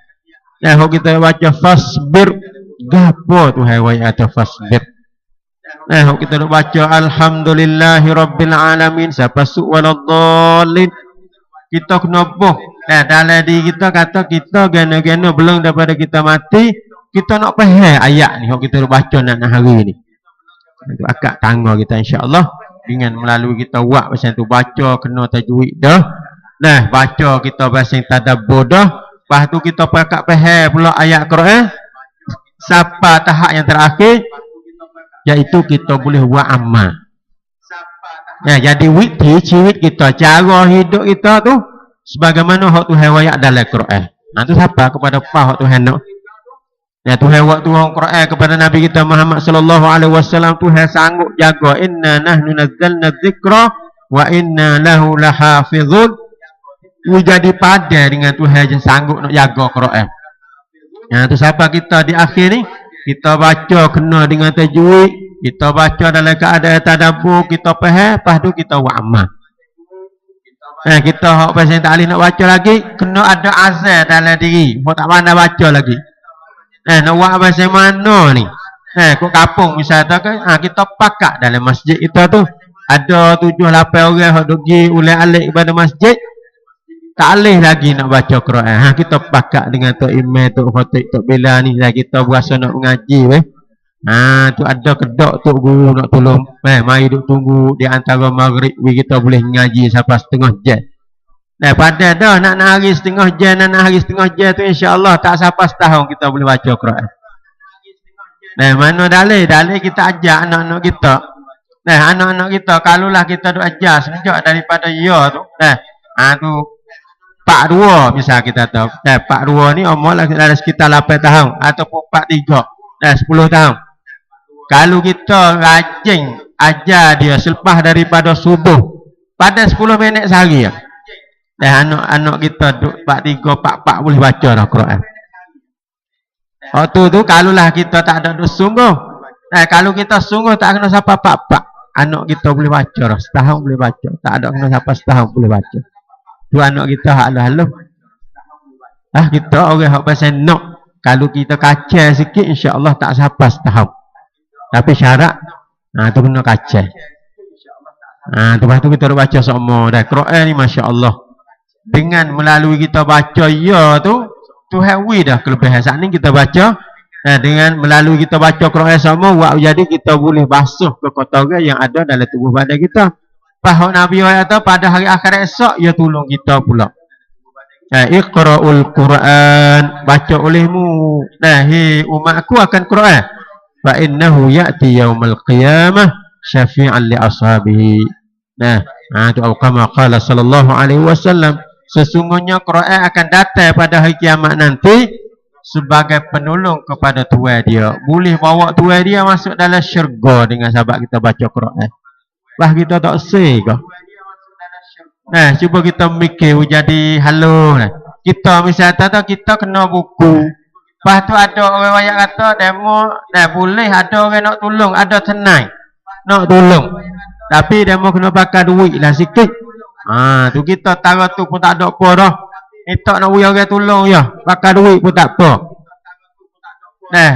Kalau kita baca fasbir, gapo tu hai atau fasbir. Kalau kita nak baca alhamdulillahi rabbil alamin, siapa su'waladhalin, kita kena boh. Dalam diri kita kata kita gana-gana belum daripada kita mati, kita nak faham ayat ni. Kalau kita nak baca nak hari ni. Itu akak tangga kita insya-Allah dengan melalui kita buat pasal tu baca kena tajwid dah. Baca kita pasal tadabbur dah. Lepas tu kita pakak faham pula ayat Quran. Sampai tahap yang terakhir iaitu kita boleh buat amal. Jadi witi ciwit kita, cara hidup kita tu sebagaimana hak Tuhan wayak dalam Quran. Tu siapa kepada hak Tuhan nak. Tuhan waktu orang Quran kepada Nabi kita Muhammad sallallahu alaihi wasallam, Tuhan sanggup jaga, inna nahnu nazzalna dzikra wa inna lahu lahafizun. Jadi pada dengan Tuhan yang sanggup nak jaga Quran. Tu siapa kita di akhir ni, kita baca kena dengan tajwid, kita baca dalam keadaan tadabbur, kita faham, lepas tu kita buat amal. Kita hak pasal tak boleh nak baca lagi, kena ada azal dalam diri. Mau tak pandai baca lagi. Nak buat pasal mana ni? Kok kampung misalnya kan, kita pakat dalam masjid kita tu ada 7-8 orang hak duk pergi ulai-alik kepada masjid. Tak boleh lagi nak baca Quran. Kita pakat dengan Tok Imam, Tok Khatib, Tok Bela ni lah. Kita berasa nak mengaji. Tu ada kedok Tok Guru nak tolong. Mari duk tunggu di antara maghrib. Kita boleh mengaji sampai setengah jam. Pada dah nak hari setengah jam, nak hari setengah jam tu insya-Allah tak sampai setahun kita boleh baca Quran. Mana dalil kita ajak anak-anak kita. Anak-anak kita kalaulah kita duk ajar semenjak daripada tu. Tu Pak 2 misal kita tahu. Pak 2 ni umur ada sekitar 8 tahun ataupun Pak 3 10 tahun. Kalau kita rajin ajar dia selepas daripada subuh pada 10 minit sehari. Anak-anak kita duk Pak 3 Pak 4 boleh baca dah Quran. Waktu tu kalaulah kita tak ada duk sungguh. Kalau kita sungguh tak kena siapa Pak 4. Anak kita boleh baca dah, setahun boleh baca. Tak ada kena siapa setahun boleh baca. Tu anak kita halus-halus. Kita orang hak pasal nak. Kalau kita kacau sikit insya-Allah tak sampai setahun. Tapi syarat tu kena kacau. Lepas tu kita baca semua dah Quran ni masya-Allah. Dengan melalui kita baca tu Tuhan dah kelebihan. Saat ni kita baca dengan melalui kita baca Quran semua buat jadi kita boleh basuh kekotoran yang ada dalam tubuh badan kita. Pahak Nabi kata pada hari akhirat esok ia tolong kita pula. Iqra'ul Quran, baca olehmu. Hi umatku akan Quran. Fa innahu ya'ti yaumal qiyamah syafi'an li ashabihi. Tu kama qala sallallahu alaihi wasallam, sesungguhnya Quran akan datang pada hari kiamat nanti sebagai penolong kepada tuan dia. Boleh bawa tuan dia masuk dalam syurga dengan sebab kita baca Quran. Kita tak say ke? Cuba kita mikir jadi halo. Kita misalnya kita kena buku. Lepas tu ada orang banyak kata demo boleh ada orang nak tolong, ada tenai nak tolong. Tapi demo kena pakai duit lah sikit. Tu kita taruh tu pun tak ada apa dah. Kita nak orang tolong ya, pakai duit pun tak apa.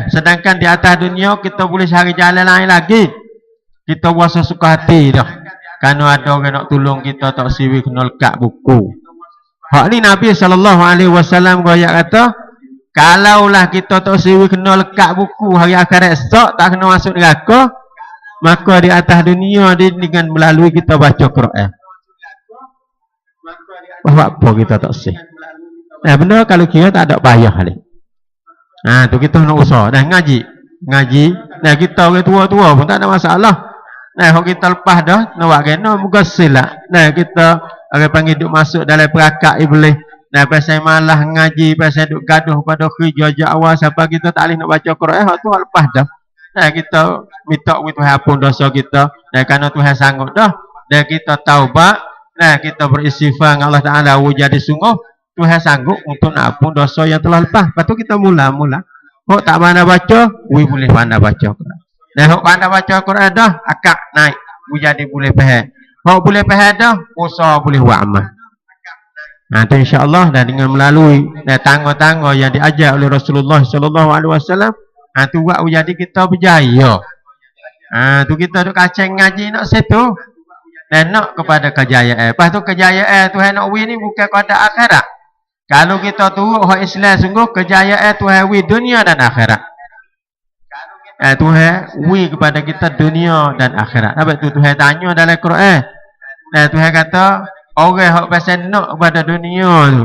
Sedangkan di atas dunia kita boleh cari jalan lain lagi. Kita rasa suka hati dah. Kerana ada orang nak tolong kita tak siwi kena lekat buku. Hak ni Nabi SAW kata, kalaulah kita tak siwi kena lekat buku hari akhirat esok tak kena masuk neraka, maka di atas dunia dengan melalui kita baca Quran. Apa kita tak sih? Benda kalau kira tak ada payah ni. Tu kita nak usaha. Ngaji. Nah kita orang tua-tua pun tak ada masalah. Kalau kita lepas dah, nak buat kena muka silap. Kita orang panggil duk masuk dalam perakak iblis. Pasal malah ngaji, pasal duk gaduh pada kerja awal siapa kita tak boleh nak baca Quran, tu lepas dah. Kita minta Tuhan ampun dosa kita. Kerana Tuhan sanggup dah. Dan kita taubat. Kita beristighfar dengan Allah Ta'ala jadi sungguh. Tuhan sanggup untuk nak ampun dosa yang telah lepas. Lepas tu kita mula-mula. Hok tak pandai baca, boleh pandai baca Quran. Dan hok pandai baca Quran dah, akak naik. Jadi boleh faham. Hok boleh faham dah, usaha boleh buat amal. Tu insya-Allah dan dengan melalui tangga-tangga yang diajar oleh Rasulullah sallallahu alaihi wasallam, tu buat jadi kita berjaya. Tu kita duk kacang ngaji nak situ. Dan nak kepada kejayaan. Lepas tu kejayaan Tuhan nak win ni bukan kepada akhirat. Kalau kita turut hak Islam sungguh kejayaan Tuhan win dunia dan akhirat. Tuhan win kepada kita dunia dan akhirat. Sebab tu Tuhan tanya dalam Quran. Tuhan kata orang hak pasal nak kepada dunia tu.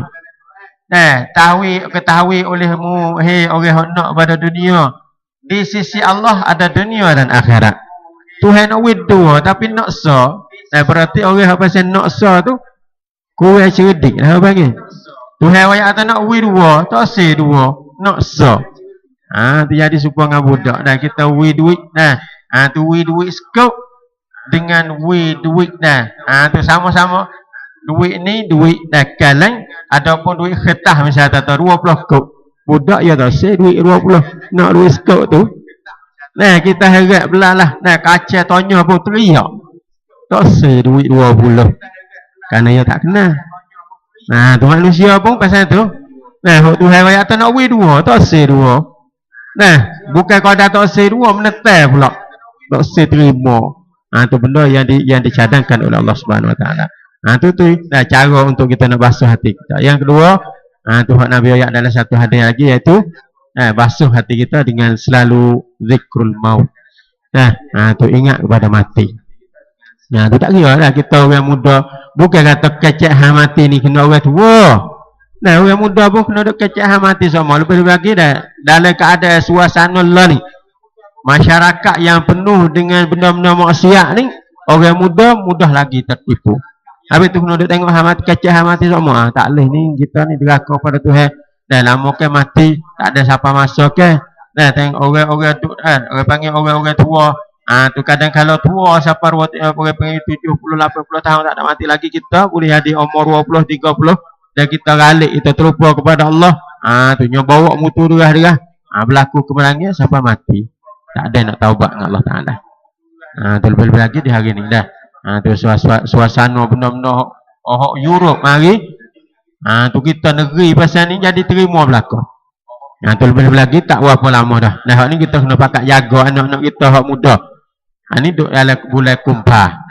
Ketahui olehmu orang hak nak kepada dunia. Di sisi Allah ada dunia dan akhirat. Tuhan nak win dua tapi nak sah. Berarti orang yang pasal naksa tu kurang cerdik lah bagi. Tuhan ayat kata nak wi dua, tak say dua, naksa. Tu jadi supaya dengan budak dah kita wi duit dah. Tu wi duit skop dengan wi duit dah. Tu sama-sama duit ni duit dah kalang ataupun duit kertas misalnya kata 20 kop. Budak ya tak say duit 20 nak duit skop tu. Kita harap belalah kaca tonyo pun teriak. Tak say duit 20 kerana ia tak kenal. Tu manusia pun pasal tu. Tuhan ayat tak nak wui dua, tak say dua. Bukan kau dah tak say dua menetai pula. Tak say terima. Tu benda yang dicadangkan oleh Allah Subhanahu Wa Taala. Tu cara untuk kita nak basuh hati kita. Yang kedua, Tuhan Nabi ayat dalam satu hadis lagi iaitu basuh hati kita dengan selalu zikrul maut. Tu ingat kepada mati. Tu tak kira lah kita orang muda. Bukan kata kecek mati ni kena orang tua. Orang muda pun kena kecek mati semua. Lepas lagi dah dalam keadaan suasana lah ni. Masyarakat yang penuh dengan benda-benda maksiat ni, orang muda mudah lagi tertipu. Habis tu kena tengok kecek mati semua. Tak boleh ni kita ni deraka pada Tuhan. Dah lama ke mati, tak ada siapa masuk ke. Tengok orang-orang tu orang panggil orang-orang tua. Tu kadang kalau tua siapa orang panggil 70 80 tahun tak ada mati lagi kita boleh jadi umur 20 30 dan kita balik kita terlupa kepada Allah. Tu nyo bawa mutu derah-derah. Berlaku kemenangan siapa mati. Tak ada nak taubat dengan Allah Taala. Tu lebih lagi di hari ni dah. Tu suasana benda-benda Europe mari. Tu kita negeri pasal ni jadi terima belaka. Tu lebih lagi tak berapa lama dah. Hak ni kita kena pakat jaga anak-anak kita hak muda. Ni duduk dalam bulan kumpah.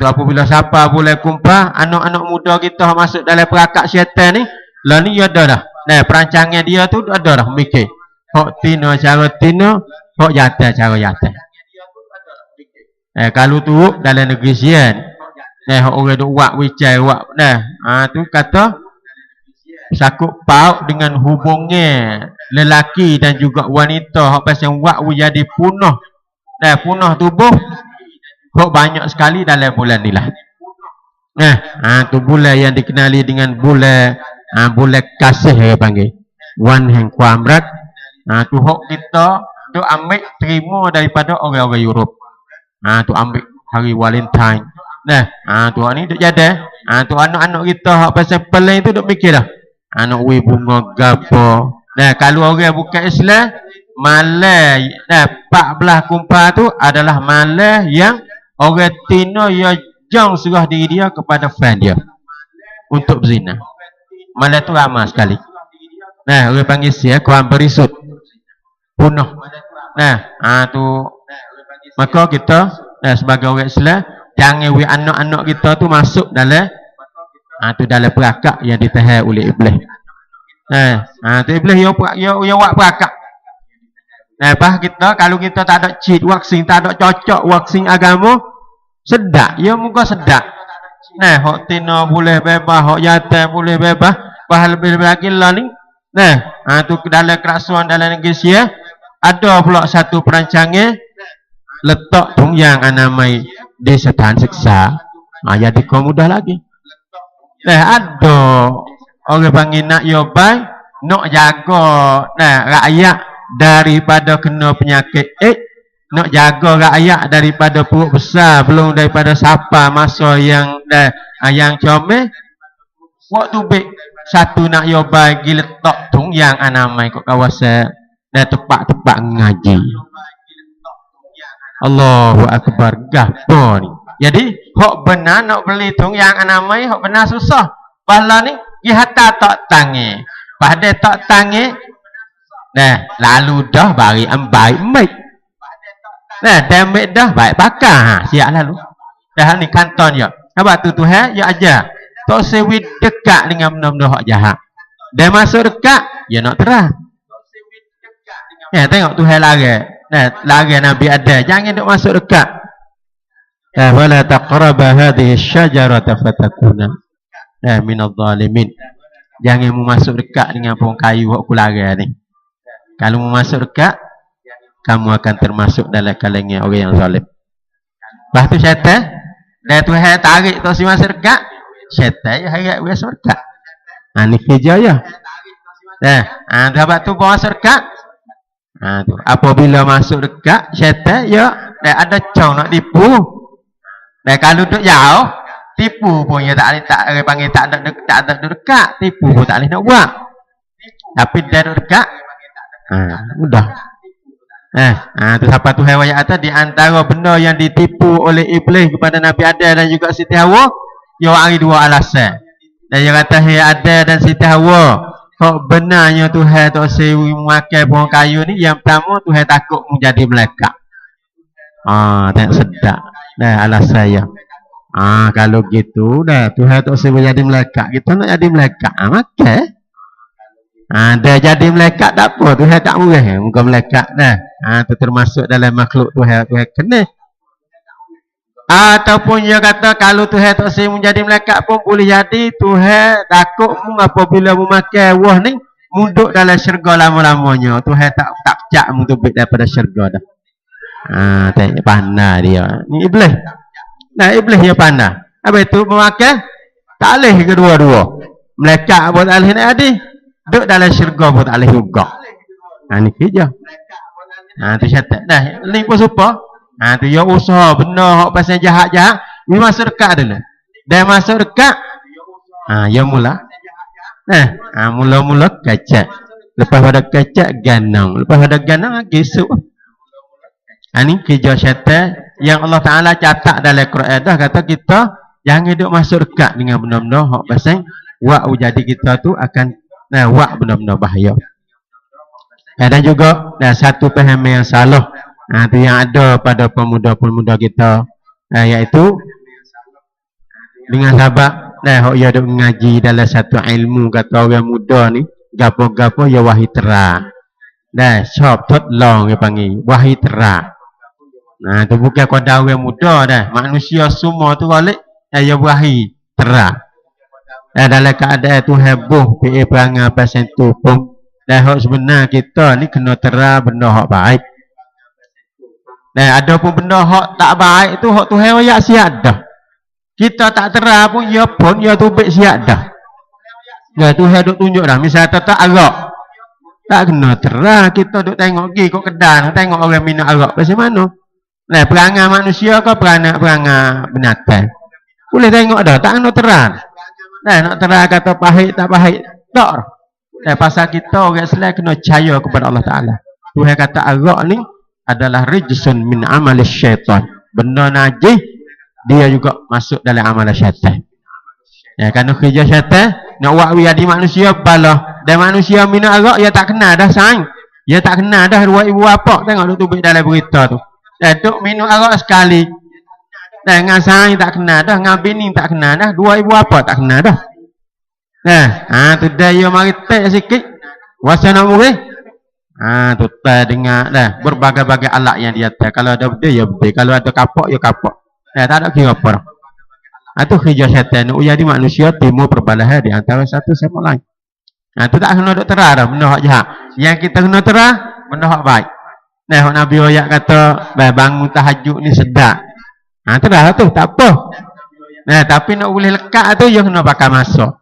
Tu apabila siapa bulan kumpah, anak-anak muda kita masuk dalam perakak syaitan ni, lah ni ada dah. Perancangan dia tu ada dah mikir. Hak tina cara tina, hak jatah cara jatah. Kalau tu dalam negeri sian, hak orang duk wak wicai wak tu kata sakut paut dengan hubungnya lelaki dan juga wanita hak pasal wak jadi punah. Punah tubuh kok banyak sekali dalam bulan ni lah. Tu bulan yang dikenali dengan bulan kasih saya panggil. Wan Heng Kuamrat. Tu hok kita tu ambil terima daripada orang-orang Europe. Tu ambil hari Valentine. Tu ni duk jadi. Tu anak-anak kita hak pasal pelan tu duk mikir dah. Anak we bunga gapo. Kalau orang bukan Islam malah 14 kumpah tu adalah malah yang orang Tino yang jauh serah diri dia kepada fan dia untuk berzina. Malah tu ramai sekali. Orang panggil sia kuam berisut punah. Tu maka kita sebagai orang Islam jangan we anak-anak kita tu masuk dalam tu dalam perakak yang ditahan oleh iblis. Tu iblis dia buat perakak. Lepas kita kalau kita tak ada cheat vaksin, tak ada cocok vaksin agama, sedak, ya muka sedak. Nah, hok tina boleh bebas, hok yatim boleh bebas, bahal lebih lagi lah ni. Nah, tu dalam kerasuan dalam negeri Sia ada pula satu perancangan letak tungyang anamai di setan siksa. Jadi kau mudah lagi. Ada orang panggil nak yobai, nak jaga rakyat daripada kena penyakit nak jaga rakyat daripada perut besar, belum daripada sapa masa yang comel. Waktu baik satu nak yobai gi letak tungyang anamai kat kawasan tempat-tempat ngaji. Allahu Akbar, gapo ni. Jadi hok benar nak beli tungyang anamai, hok benar susah. Pala ni gi hatta tak tangi. Pada tak tangi, lalu dah bari baik mic. Damage dah baik pakar. Siap lalu. Dah ni kanton ya. Apa tu Tuhan ya aja. Tak sewi dekat dengan benda-benda hak jahat. Dia masuk dekat, ya nak terang. Tengok Tuhan lari. Lari Nabi ada. Jangan duk masuk dekat. Wala taqraba hadhihi asy-syajarata fatakuna minadh dhalimin. Jangan mu masuk dekat dengan pohon kayu hak kulari ni. Kalau mu masuk dekat, kamu akan termasuk dalam kalangan orang yang zalim. Lepas tu syaitan, dan Tuhan tarik tu si masuk dekat, syaitan ya harap dia masuk dekat. Ni kerja ya. Dapat tu bawa masuk dekat. Tu. Apabila masuk dekat, syaitan ya ada cong nak tipu. Kalau duduk jauh, tipu pun ya tak panggil tak ada dekat, tipu pun tak boleh nak buat. Tapi dia dekat, mudah. Tu siapa tu hewan yang atas di antara benda yang ditipu oleh iblis kepada Nabi Adam dan juga Siti Hawa, dia hari dua alasan. Dan dia kata Adam dan Siti Hawa, kok benarnya Tuhan tak sewi memakai pohon kayu ni, yang pertama Tuhan takut menjadi malaikat. Tak sedap. Alasan saya. Kalau gitu Tuhan tak sewi jadi malaikat, kita nak jadi malaikat, makai. Dia jadi malaikat tak apa, Tuhan tak murah muka malaikat tu termasuk dalam makhluk Tuhan kena. Ataupun dia kata kalau Tuhan tak saya menjadi malaikat pun boleh jadi Tuhan takut apabila memakai wah ni munduk dalam syurga lama-lamanya. Tuhan tak cak munduk daripada syurga dah. Tengok pandai dia. Ni iblis. Iblis dia pandai. Apa itu memakai tak boleh kedua-dua. Malaikat pun tak boleh nak jadi. Duduk dalam syurga pun tak boleh juga. Ni kerja. Tu syaitan. Ni pun supaya. Tu dia usaha benda hak pasal jahat-jahat. Dia masuk dekat dulu. Dia masuk dekat. Dia mula. Mula-mula kacak. Lepas pada kacak ganang. Lepas pada ganang kisuk. Ini kerja syaitan yang Allah Ta'ala catat dalam Quran dah kata kita jangan duduk masuk dekat dengan benda-benda hak pasal jadi kita tu akan benda-benda bahaya. Dan juga satu pemahaman yang salah tu yang ada pada pemuda-pemuda kita, iaitu dengan sebab ia duk mengaji dalam satu ilmu, kata orang muda ni gapo-gapo ya wahai terang. Shop tot long dia panggil wahai terang. Tu bukan kata orang muda manusia semua tu balik ya wahai terang. Dalam keadaan tu heboh perangai pasal tu pun hak sebenar kita ni kena terang benda hak baik. Ada pun benda hak tak baik tu hak Tuhan ya siap dah. Kita tak terang pun ya tu baik siap dah. Tuhan duk tunjuk dah. Misalnya tak arak, tak kena terang. Kita duk tengok pergi kat kedai, tengok orang minum arak pasal mana. Perangai manusia ke perangai binatang. Boleh tengok dah, tak kena terang. Nak terang kata pahit tak pahit, tak. Pasal kita orang Islam kena percaya kepada Allah Ta'ala. Tuhan kata arak ni adalah rijsun min amal syaitan. Benda najis dia juga masuk dalam amal syaitan. Kerana kerja syaitan nak buat jadi manusia bala. Dan manusia minum arak dia tak kenal dah sayang. Dia tak kenal dah dua ibu apa. Tengok tu tubik dalam berita tu. Duk minum arak sekali. Dengan sayang tak kenal dah, dengan bini tak kenal dah, dua ibu apa tak kenal dah. Tu dia mari tek sikit. Wasa nak murih. Tu dengar dah berbagai-bagai alat yang dia atas. Kalau ada bedil ya bedil, kalau ada kapok ya kapok. Tak ada kira apa dah. Tu kerja syaitan nak jadi manusia timbul perbalahan di antara satu sama lain. Tu tak kena dok terah dah benda hak jahat. Yang kita kena terah benda hak baik. Nah, Nabi ayat kata bangun tahajud ni sedap. Terah tu tak apa. Nah, tapi nak boleh lekat tu you kena pakai masa.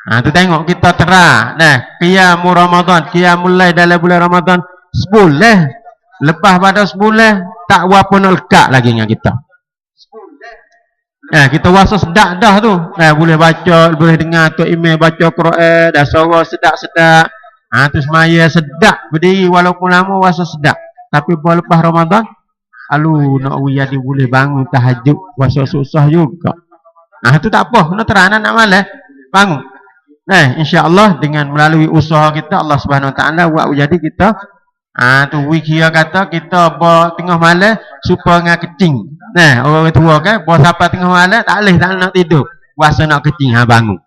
Tu tengok kita terah. Nah, qiyamul Ramadan, qiyamul lail dalam bulan Ramadan sebulan. Lepas pada sebulan tak apa nak lekat lagi dengan kita. Kita rasa sedap dah tu. Boleh baca, boleh dengar tu email baca Quran, dah suara sedap-sedap. Tu semaya sedap berdiri walaupun lama rasa sedap. Tapi lepas Ramadan, nak jadi boleh bangun tahajud rasa susah juga. Tu tak apa, kena terang nak malas bangun. Insya-Allah dengan melalui usaha kita Allah Subhanahu Wa Taala buat jadi kita tu wikir kata kita tengah malam supaya ngah kecing. Orang tua kan sampai tengah malam tak boleh tak nak tidur. Puasa nak kecing bangun.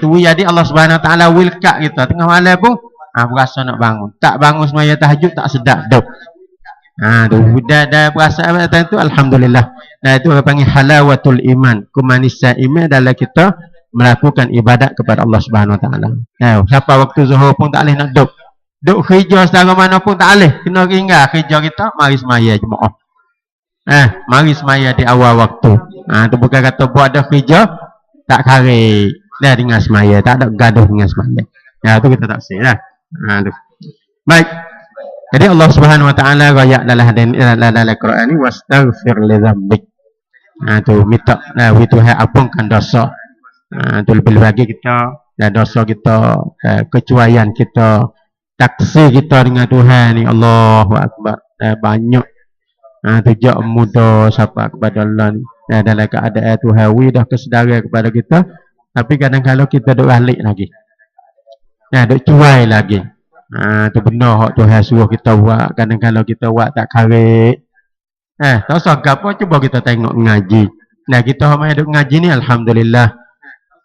Tu jadi Allah Subhanahu Wa Taala wilkat kita tengah malam pun berasa nak bangun. Tak bangun semaya tahajud tak sedap dok. Tu dah perasaan tu alhamdulillah. Itu orang panggil halawatul iman, kemanisan iman dalam kita melakukan ibadat kepada Allah Subhanahu Wa Taala. Sampai waktu zuhur pun tak boleh nak duk. Duk kerja secara mana pun tak boleh. Kena tinggal kerja kita, mari semaya jemaah. Mari semaya di awal waktu. Tu bukan kata buat dah kerja tak kare dah dengan semaya, tak ada gaduh dengan semaya. Tu kita tak sih dah. Tu. Baik. Jadi Allah Subhanahu Wa Taala royak dalam Quran ni wastaghfir li dzambik. Tu minta Tuhan ampunkan dosa. Tu lebih lagi kita dosa kita, kecuaian kita, taksir kita dengan Tuhan ni Allahu Akbar. Banyak tujak muda siapa kepada Allah ni. Dalam keadaan Tuhan dah kesedaran kepada kita, tapi kadang-kadang kita duk balik lagi. Duk cuai lagi. Tu benar hak Tuhan suruh kita buat. Kadang-kadang kita buat tak karek. Tak usah apa, cuba kita tengok ngaji. Kita hak duk ngaji ni alhamdulillah.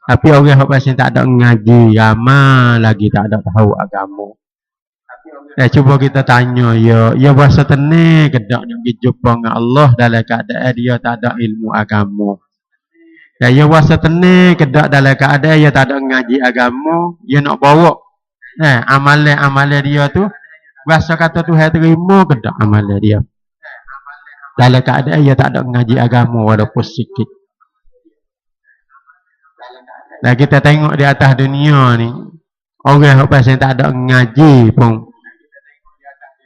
Tapi orang hak pasal tak ada ngaji, ramai lagi tak ada tahu agama. Cuba kita tanya ya bahasa tenang kedak nak pergi jumpa dengan Allah dalam keadaan dia tak ada ilmu agama. Ya bahasa tenang kedak dalam keadaan dia tak ada ngaji agama, dia nak bawa amalan dia tu bahasa kata Tuhan terima kedak amalan dia. Dalam keadaan dia tak ada ngaji agama walaupun sikit. Kita tengok di atas dunia ni orang hak pasal tak ada ngaji pun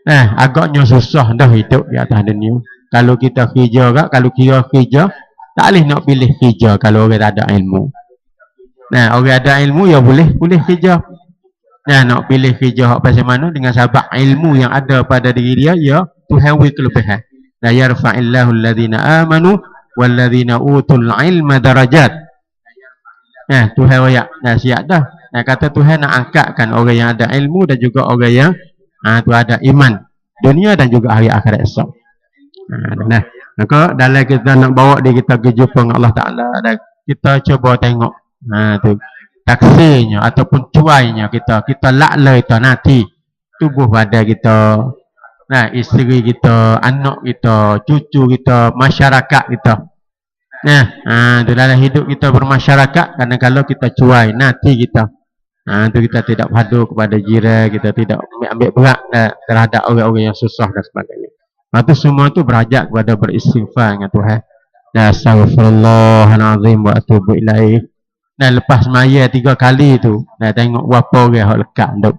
agaknya susah dah hidup di atas dunia. Kalau kita kerja kak, kalau kira kerja tak boleh nak pilih kerja kalau orang tak ada ilmu. Orang ada ilmu ya boleh kerja. Nak pilih kerja hak pasal mana dengan sebab ilmu yang ada pada diri dia ya Tuhan wi kelebihan. La yarfa'illahu alladhina amanu walladhina utul ilma darajat. Tuhan royak siap dah. Kata Tuhan nak angkatkan orang yang ada ilmu dan juga orang yang tu ada iman dunia dan juga hari akhirat esok. Maka dalam kita nak bawa dia kita ke jumpa dengan Allah Ta'ala dan kita cuba tengok tu taksirnya ataupun cuainya kita lakla itu nanti tubuh badan kita, isteri kita, anak kita, cucu kita, masyarakat kita. Dalam hidup kita bermasyarakat kadang-kadang kita cuai nanti kita. Itu kita tidak padu kepada jiran, kita tidak ambil berat terhadap orang-orang yang susah dan sebagainya. Itu semua itu berajak kepada beristighfar dengan Tuhan. Astaghfirullahalazim wa atubu ilaih. Lepas semaya 3 kali tu, tengok berapa orang hak lekat duk.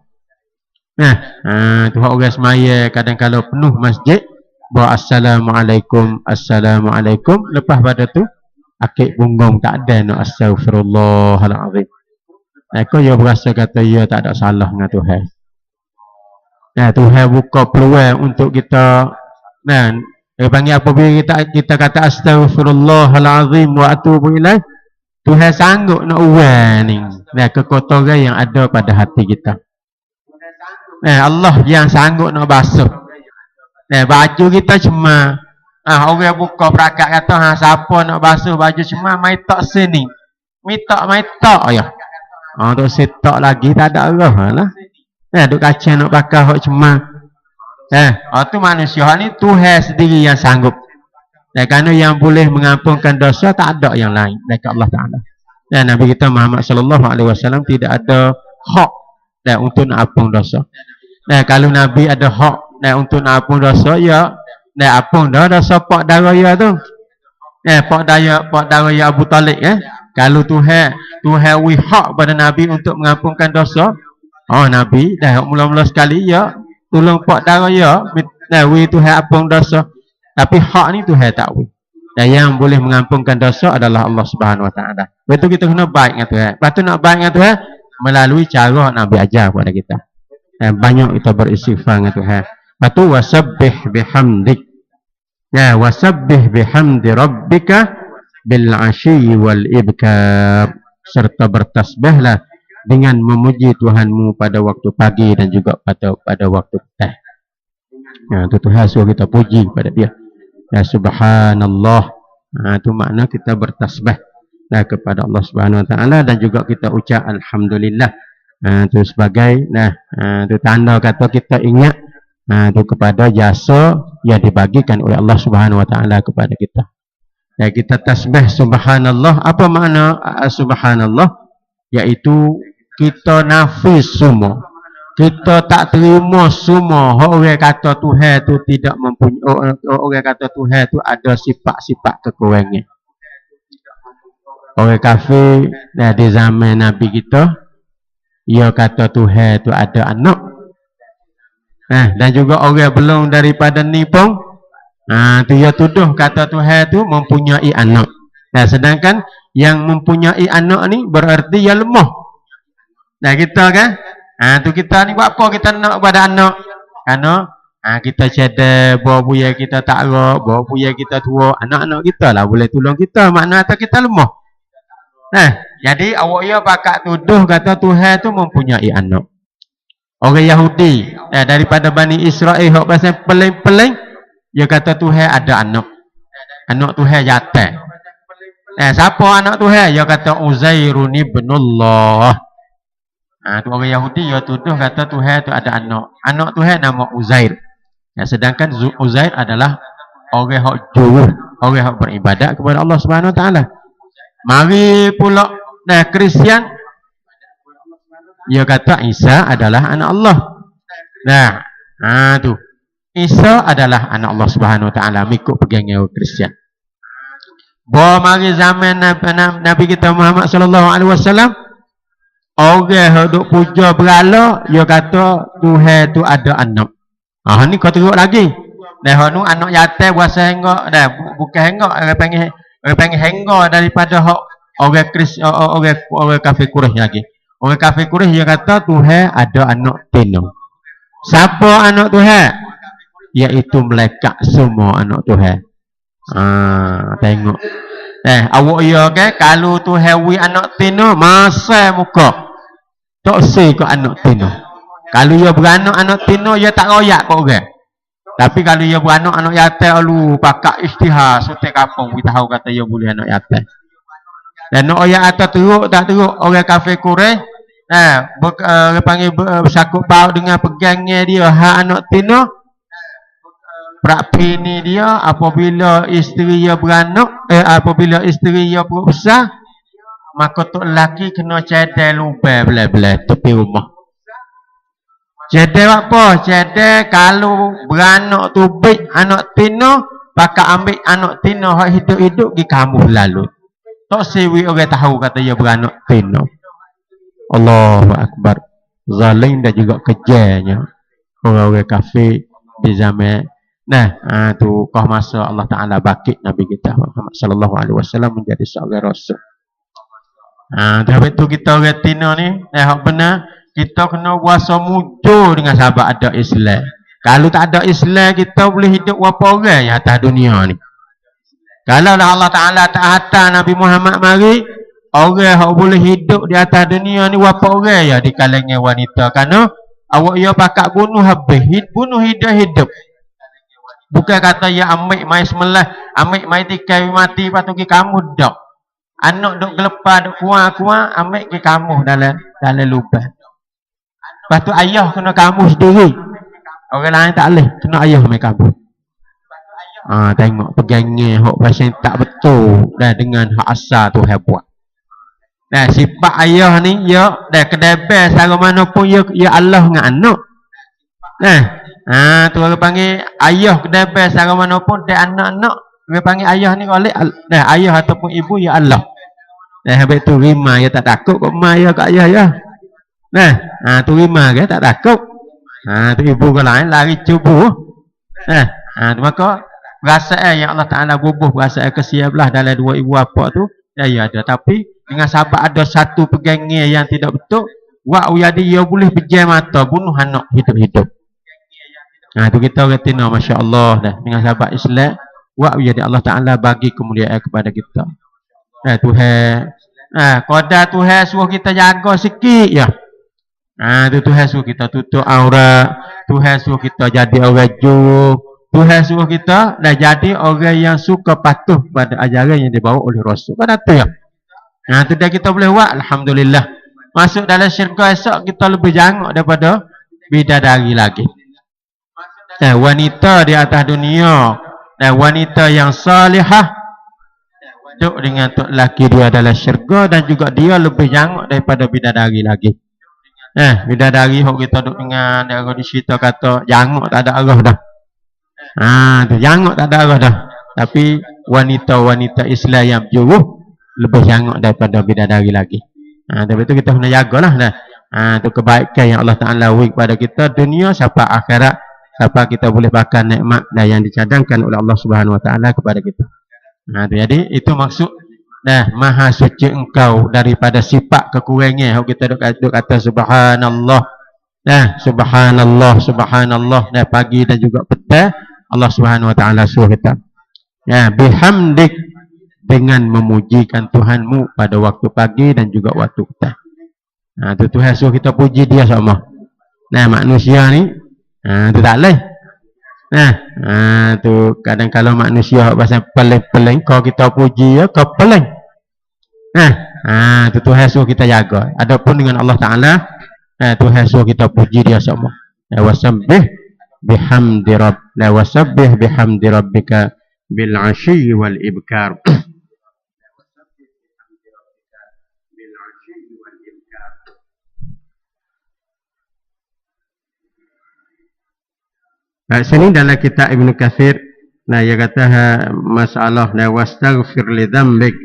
Tu hak orang semaya kadang-kadang penuh masjid, buat assalamualaikum, assalamualaikum. Lepas pada tu akik punggung tak ada nak astaghfirullahalazim. Kau dia berasa kata dia tak ada salah dengan Tuhan. Tuhan buka peluang untuk kita. Dia panggil apabila kita kata astaghfirullahalazim wa atubu ilaih, Tuhan sanggup nak uang ni kekotoran yang ada pada hati kita. Allah yang sanggup nak basuh. Baju kita cuma orang buka perakat kata siapa nak basuh baju cuma mai tok sini. Mai tok ya. Tu setok lagi tak ada arah lah. Duk kacang nak bakar hok cemang. Tu manusia ni Tuhan sendiri yang sanggup. Kerana yang boleh mengampunkan dosa tak ada yang lain dekat Allah Taala. Dan Nabi kita Muhammad sallallahu alaihi wasallam tidak ada hak untuk nak ampun dosa. Kalau Nabi ada hak untuk nak ampun dosa, ya ampun dah dosa pak daraya tu. Pak daraya Abu Talib Kalau Tuhan wi hak pada Nabi untuk mengampunkan dosa, Nabi dah mula-mula sekali ya tolong pak daraya wi Tuhan ampun dosa. Tapi hak ni Tuhan tak wi. Dan yang boleh mengampunkan dosa adalah Allah Subhanahu Wa Taala. Betul kita kena baik dengan Tuhan. Lepas tu nak baik dengan Tuhan melalui cara Nabi ajar kepada kita. Banyak kita beristighfar dengan Tuhan. Lepas tu wasabbih bihamdik. Wasabbih bihamdi rabbika bil asyi wal ibkar. Serta bertasbihlah dengan memuji Tuhanmu pada waktu pagi dan juga pada waktu petang. Itu Tuhan suruh kita puji pada dia. Ya subhanallah. Itu makna kita bertasbih kepada Allah Subhanahu Wa Taala dan juga kita ucap alhamdulillah. Itu sebagai itu tanda kata kita ingat itu kepada jasa yang dibagikan oleh Allah Subhanahu Wa Taala kepada kita. Kita tasbih subhanallah. Apa makna subhanallah? Iaitu kita nafis semua. Kita tak terima semua orang kata Tuhan tu tidak mempunyai, orang kata Tuhan tu ada sifat-sifat kekurangan. Orang kafir di zaman Nabi kita, ia kata Tuhan tu ada anak. Dan juga orang belum daripada ni pun, tu ia tuduh kata Tuhan tu mempunyai anak. Sedangkan yang mempunyai anak ni berarti ia lemah. Kita kan? Tu kita ni buat apa kita nak pada anak? Kerana kita cedek, bawa buaya kita tak rak, bawa buaya kita tua, anak-anak kita lah boleh tolong kita, makna kata kita lemah. Jadi awak ya pakat tuduh kata Tuhan tu mempunyai anak. Orang Yahudi daripada Bani Israel hok pasal peling-peling, dia kata Tuhan ada anak. Anak Tuhan jatuh. Siapa anak Tuhan? Dia kata Uzairun ibnullah. Tu orang Yahudi dia tuduh kata Tuhan tu ada anak. Anak Tuhan nama Uzair. Sedangkan Uzair adalah orang hak jujur, orang hak beribadat kepada Allah Subhanahu Wa Taala. Mari pula Kristian dia kata Isa adalah anak Allah. Tu Isa adalah anak Allah Subhanahu Wa Taala mengikut pegangan Kristian. Bawa mari zaman Nabi kita Muhammad sallallahu alaihi wasallam, orang duk puja berhala, dia kata Tuhan tu ada anak. Ni kau teruk lagi. Nu anak yatim berasa hengok bukan hengok, orang panggil hengok daripada hak orang kafir Quraisy lagi. Orang kafir Quraisy dia kata Tuhan ada anak tino. Siapa anak Tuhan? Iaitu malaikat semua anak Tuhan. Tengok. Awak ya ke kalau Tuhan wi anak tino masa muka. Tak say ke anak tino. Kalau ia beranak anak tino, ia tak royak kau orang. Tapi kalau ia beranak anak yatim, lu pakak istihar, sutai kampung, kita tahu kata ia boleh anak yatim. Dan nak ayat atas teruk tak teruk orang kafir Quraisy, panggil bersakut paut dengan pegangnya dia hak anak tino. Perapi ni dia apabila isteri dia beranak, apabila isteri dia besar, maka tok lelaki kena cedek lubai belah-belah tepi rumah. Cedek apa? Cedek kalau beranak tu baik anak tino, pakak ambil anak tino hak hidup-hidup di kamu lalu. Tok sewi orang tahu kata dia beranak tino. Allahu Akbar. Zalim dan juga kejarnya orang-orang kafir di zaman. Tu kau masa Allah Taala bakit Nabi kita Muhammad sallallahu alaihi wasallam menjadi seorang rasul. Tapi tu kita orang Tino ni, hak benar, kita kena puasa mujur dengan sahabat ada Islam. Kalau tak ada Islam, kita boleh hidup berapa orang yang atas dunia ni. Kalau Allah Ta'ala tak hantar Nabi Muhammad mari, orang yang boleh hidup di atas dunia ni berapa orang ya di kalangan wanita. Kerana awak ya pakat bunuh habis, bunuh hidup-hidup. Bukan kata ya amik mai semelah, amik mai tikai mati patu ki kamu dak. Anak duk gelepar duk kuat-kuat ambil ke kamu dalam lubang. Lepas tu ayah kena kamu sendiri. Orang lain tak boleh. Kena ayah main kamu. Tengok pegangnya hak pasal tak betul dah dengan hak asal tu buat. Nah, sifat ayah ni ya dah kedebel secara mana pun ya Allah dengan anak. Nah, tu orang panggil ayah kedebel secara mana pun dia anak-anak. Orang panggil ayah ni oleh dah ayah ataupun ibu ya Allah. Nah, habis tu rima ya tak takut kok mai ya kat ayah ya. Nah, tu rima ke tak takut. Tu ibu ke lain lari cubu. Tu maka perasaan yang Allah Ta'ala bubuh perasaan kesian belah dalam dua ibu bapa tu ya ada. Tapi dengan sahabat ada satu pegangnya yang tidak betul, wak jadi dia boleh pejam mata bunuh anak hidup-hidup. Tu kita retina masya-Allah dah dengan sahabat Islam, wak jadi Allah Ta'ala bagi kemuliaan kepada kita. Tuhan qadar Tuhan suruh kita jaga sikit ya. Tu Tuhan suruh kita tutup aurat, Tuhan suruh kita jadi orang jujur, Tuhan suruh kita dah jadi orang yang suka patuh pada ajaran yang dibawa oleh Rasul. Kan tu ya. Tu dah kita boleh buat alhamdulillah. Masuk dalam syurga esok kita lebih jangok daripada bidadari lagi. Wanita di atas dunia dan wanita yang salihah duduk dengan tok laki dia dalam syurga dan juga dia lebih jangok daripada bidadari lagi. Bidadari hok kita duduk dengan dia di situ kata jangok tak ada arah dah. Tu jangok tak ada arah dah. Tapi wanita-wanita Islam yang berjuruh lebih jangok daripada bidadari lagi. Tapi itu kita kena jagalah dah. Tu kebaikan yang Allah Ta'ala beri kepada kita dunia sampai akhirat, sampai kita boleh makan nikmat yang dicadangkan oleh Allah Subhanahu Wa Ta'ala kepada kita. Jadi itu maksud dah maha suci engkau daripada sifat kekurangan. Kita duk kata subhanallah. Subhanallah, subhanallah. Pagi dan juga petang Allah Subhanahu Wa Ta'ala suruh kita. Bihamdik, dengan memujikan Tuhanmu pada waktu pagi dan juga waktu petang. Tu Tuhan suruh kita puji dia sama. Manusia ni tu tak boleh. Tu kadang kalau manusia pasal peling-peling kau kita puji ya kau peling. Tu Tuhan suruh kita jaga. Adapun dengan Allah Ta'ala Tuhan suruh kita puji dia sama. Wasabbih bihamdi rabb la wasabbih bihamdi rabbika bil ashyi wal ibkar. Sini dalam kitab Ibn Kathir, ia kata masalah wastaghfir li dhanbik.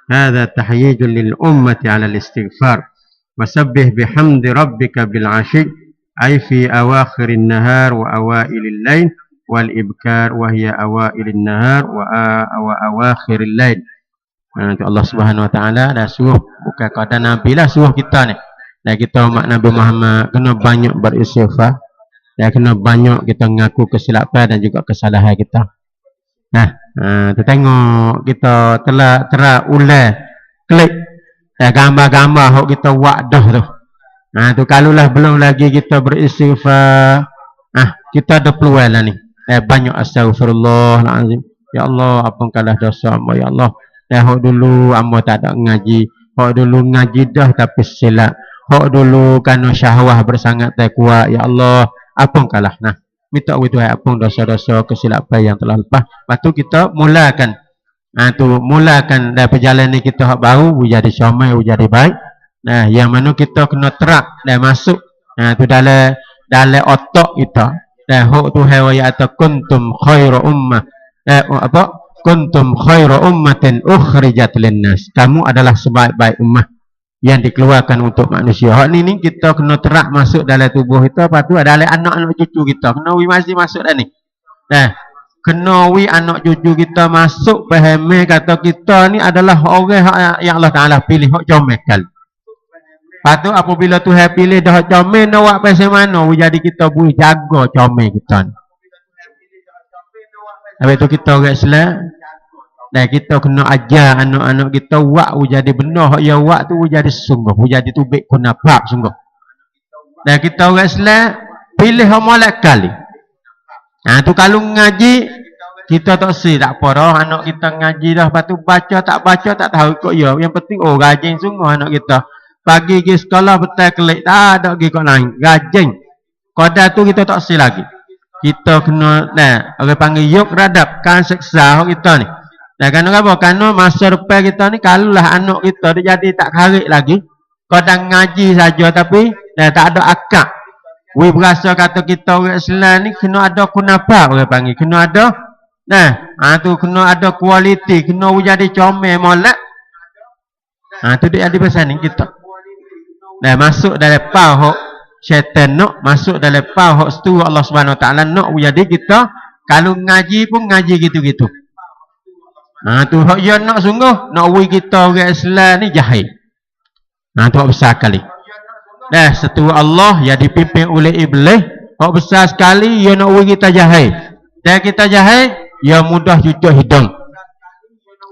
هذا تحييج للأمة على الاستغفار وسبح بحمد ربك بالعشي أي في أواخر النهار وأوائل الليل والإبكار وهي أوائل النهار وأواخر الليل. Allah Subhanahu Wa Ta'ala dah suruh, bukan kata Nabi lah suruh kita ni. Dan kita umat Nabi Muhammad kena banyak beristighfar, dan kena banyak kita mengaku kesilapan dan juga kesalahan kita. Tu tengok kita telah ulang klik gambar-gambar hok kita buat dah tu. Tu kalaulah belum lagi kita beristighfar, kita ada peluang lah ni. Banyak astagfirullahalazim. Ya Allah, ampunkanlah dosa hamba ya Allah. Hok dulu hamba tak ada ngaji. Hok dulu ngaji dah tapi silap. Hok dulu kerana syahwah bersangat tak kuat. Ya Allah, ampunkanlah. Minta Tuhan ampun dosa-dosa kesilapan yang telah lepas. Lepas tu kita mulakan. Mulakan dari perjalanan kita hak baru jadi syamai, jadi baik. Yang mana kita kena terak dan masuk tu dalam otak kita. Dan hak Tuhan wa ya'ta kuntum khairu ummah. Kuntum khairu ummatin ukhrijat linnas. Kamu adalah sebaik-baik ummah yang dikeluarkan untuk manusia. Hak ni kita kena terak masuk dalam tubuh kita. Lepas tu ada anak-anak cucu kita. Kena masih masuk dah ni. Kena anak cucu kita masuk fahami kata kita ni adalah orang yang Allah Ta'ala pilih hak comel kali. Lepas tu apabila Tuhan pilih dah hak comel nak buat pasal mana? Jadi kita boleh jaga comel kita ni. Habis tu kita orang Islam dan kita kena ajar anak-anak kita buat jadi benar hak ya buat tu jadi sungguh, jadi tubik guna bab sungguh. Dan kita orang Islam pilih amalan kali. Tu kalau ngaji kita tak si tak apa dah anak kita ngaji dah, lepas tu baca tak tahu ikut ya. Yang penting rajin sungguh anak kita. Pagi pergi sekolah betul kelik tak ada pergi kau lain. Rajin. Qadar tu kita tak si lagi. Kita kena orang panggil yuk radap kan seksa kita ni. Nah, kerana apa? Kerana masa depan kita ni kalaulah anak kita dia jadi tak karik lagi. Kadang ngaji saja tapi tak ada akak. We berasa kata kita orang Islam ni kena ada kunapa orang panggil. Kena ada tu kena ada kualiti, kena jadi comel molek. Tu dia jadi pasal ni kita. Masuk dalam pahok syaitan nak masuk dalam pahok setu Allah Subhanahu Wa Taala nak jadi kita kalau ngaji pun ngaji gitu-gitu. Tu hak ya nak sungguh nak we kita orang Islam ni jahil. Tu hak besar kali. Setu Allah yang dipimpin oleh iblis, hak besar sekali ya nak we kita jahil. Dan kita jahil, ya mudah cucuk hidung.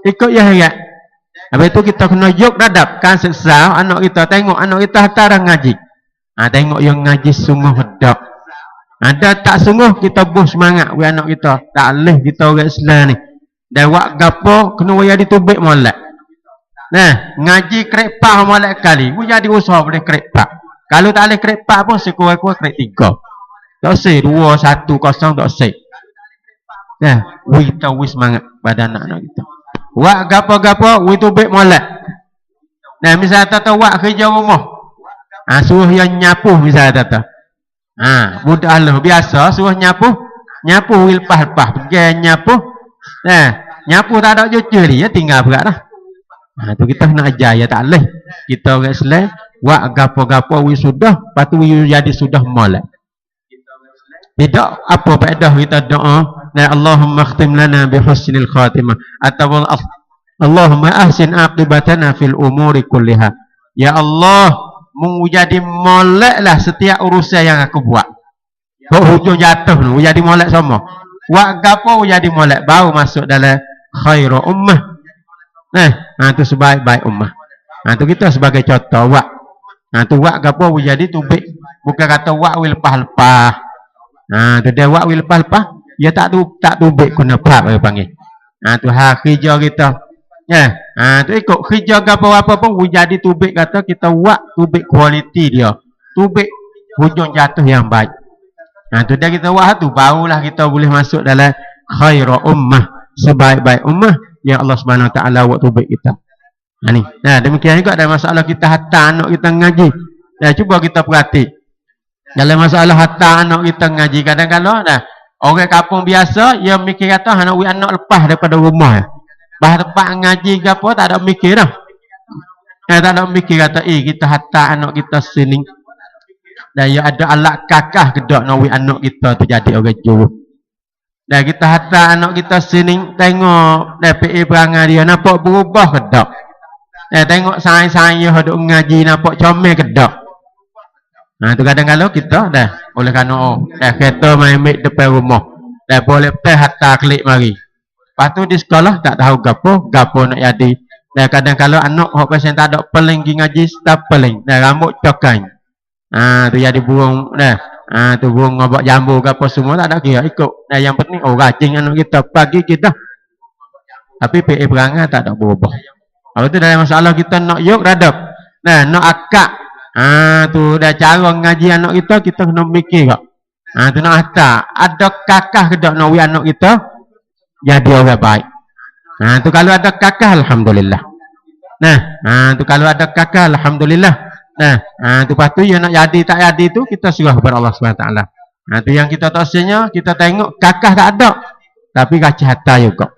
Ikut ya hayat. Habis tu kita kena juk radap kan seksa anak kita tengok anak kita hantar ngaji. Tengok yang ngaji sungguh hendak. Ada tak sungguh kita buh semangat we anak kita. Tak leh kita orang Islam ni. Dan wak gapo kena waya ditubik molek. Ngaji krepah molek kali. We jadi usaha boleh krepah. Kalau tak boleh krepah pun sekurang-kurang krep 3. Tak say 2 1 0 tak say. We tahu semangat pada anak-anak kita. Wak gapo-gapo we tubik molek. Misal tata wak kerja rumah. Suruh yang nyapuh misal tata. Mudah lah biasa suruh nyapuh wil pah-pah pergi nyapuh. Nyapu tak ada jujur dia tinggal berat dah. Tu kita kena ajar ya tak leh. Kita orang Islam wak gapo-gapo we sudah, lepas tu we jadi sudah molek. Tidak apa faedah kita doa, Allahumma khtim lana bi husnil khatimah atau Allahumma ahsin aqibatana fil umuri kulliha. Ya Allah, mu jadi moleklah setiap urusan yang aku buat. Kok hujung jatuh nu jadi molek semua. Wak gapo jadi molek baru masuk dalam khairu ummah. Tu sebaik-baik ummah. Tu kita sebagai contoh wak. Tu wak gapo jadi tubik. Bukan kata wak wil lepas-lepas. Tu dia wak wil lepas-lepas. Ya tak tubik kena bab dia panggil. Tu kerja kita. Tu ikut kerja gapo apa pun jadi tubik kata kita wak tubik kualiti dia. Tubik hujung jatuh yang baik. Tu dia kita wah tu barulah kita boleh masuk dalam khairu ummah, sebaik-baik ummah yang Allah Subhanahu Wa Taala buat tubik kita. Ni. Demikian juga ada masalah kita hantar anak kita ngaji. Cuba kita perhati. Dalam masalah hantar anak kita ngaji kadang-kadang orang kampung biasa yang mikir kata anak lepas daripada rumah. Bah tempat ngaji ke apa tak ada mikir dah. Tak ada mikir kata kita hantar anak kita sini. Dan ya ada alat kakah kedak nawi anak kita tu jadi orang jauh. Dan kita hantar anak kita sini tengok DPA perangai dia nampak berubah kedak. Tengok sains-sains dia duk ngaji nampak comel kedak. Tu kadang-kadang kita oleh kerana kereta main mik depan rumah. Boleh teh hantar klik mari. Lepas tu di sekolah tak tahu gapo nak jadi. Kadang-kadang anak hok pasien tak ada peling pergi ngaji tak peling. Rambut cokai. Tu jadi burung tu burung ngobak jambu ke apa semua tak ada kira ikut. Yang penting rajin anak kita pagi kita. Tapi PA perangai tak ada berubah. Kalau tu dalam masalah kita nak yuk radap. Nak akak. Tu dah cara ngaji anak kita kena mikir kak. Tu nak hantar. Ada kakah ke tak nak anak kita jadi orang baik. Tu kalau ada kakah alhamdulillah. Tu kalau ada kakah alhamdulillah. Tu lepas tu yang nak jadi tak jadi tu kita serah kepada Allah SWT. Tu yang kita taksinya kita tengok kakah tak ada tapi kacih hata juga.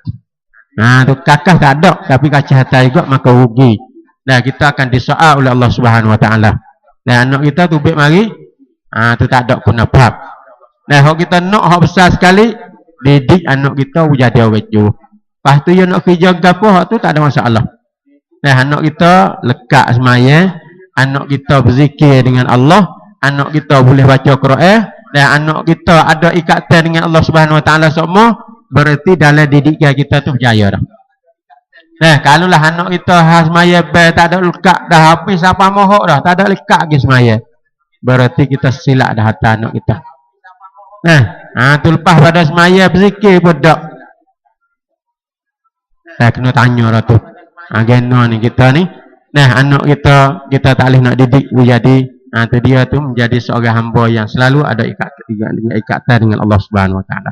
Tu kakah tak ada tapi kacih hata juga maka rugi. Kita akan disoal oleh Allah Subhanahu Wa Taala. Anak kita tu baik mari tu tak ada guna bab. Hak kita nak hak besar sekali didik anak kita jadi orang jauh. Lepas tu yang nak kerja gapo hak tu tak ada masalah. Anak kita lekat semaya. Anak kita berzikir dengan Allah, anak kita boleh baca Quran, dan anak kita ada ikatan dengan Allah Subhanahu Wa Taala semua, berarti dalam didikan kita tu berjaya dah. Kalau lah anak kita semaya tak ada lekat dah habis apa mohok dah, tak ada lekat lagi semaya. Berarti kita silap dah hati anak kita. Tu lepas pada semaya berzikir pun dak. Saya kena tanya lah tu. Geno ni kita ni. Nah, anak kita tak boleh nak didik jadi tu dia tu menjadi seorang hamba yang selalu ada ikatan dengan Allah Subhanahu Wa Taala.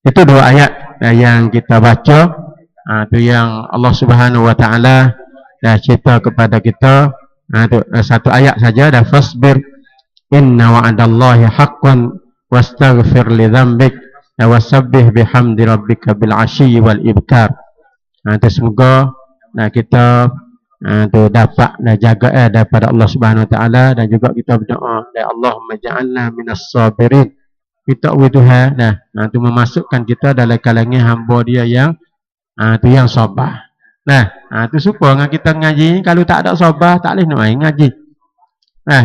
Itu dua ayat yang kita baca. Tu yang Allah Subhanahu Wa Taala dah cerita kepada kita. Tu satu ayat saja dah, fasbir inna wa'adallahi haqqan wastaghfir li dhanbik wasabbih bihamdi rabbika bil ashyi wal ibkar. Semoga kita tu dapat jaga daripada Allah Subhanahu Wa Taala, dan juga kita berdoa ya Allahumma ja'alna minas sabirin. Kita Tuhan tu memasukkan kita dalam kalangan hamba dia yang tu yang sabar. Tu supaya dengan kita ngaji, kalau tak ada sabar tak boleh nak main ngaji.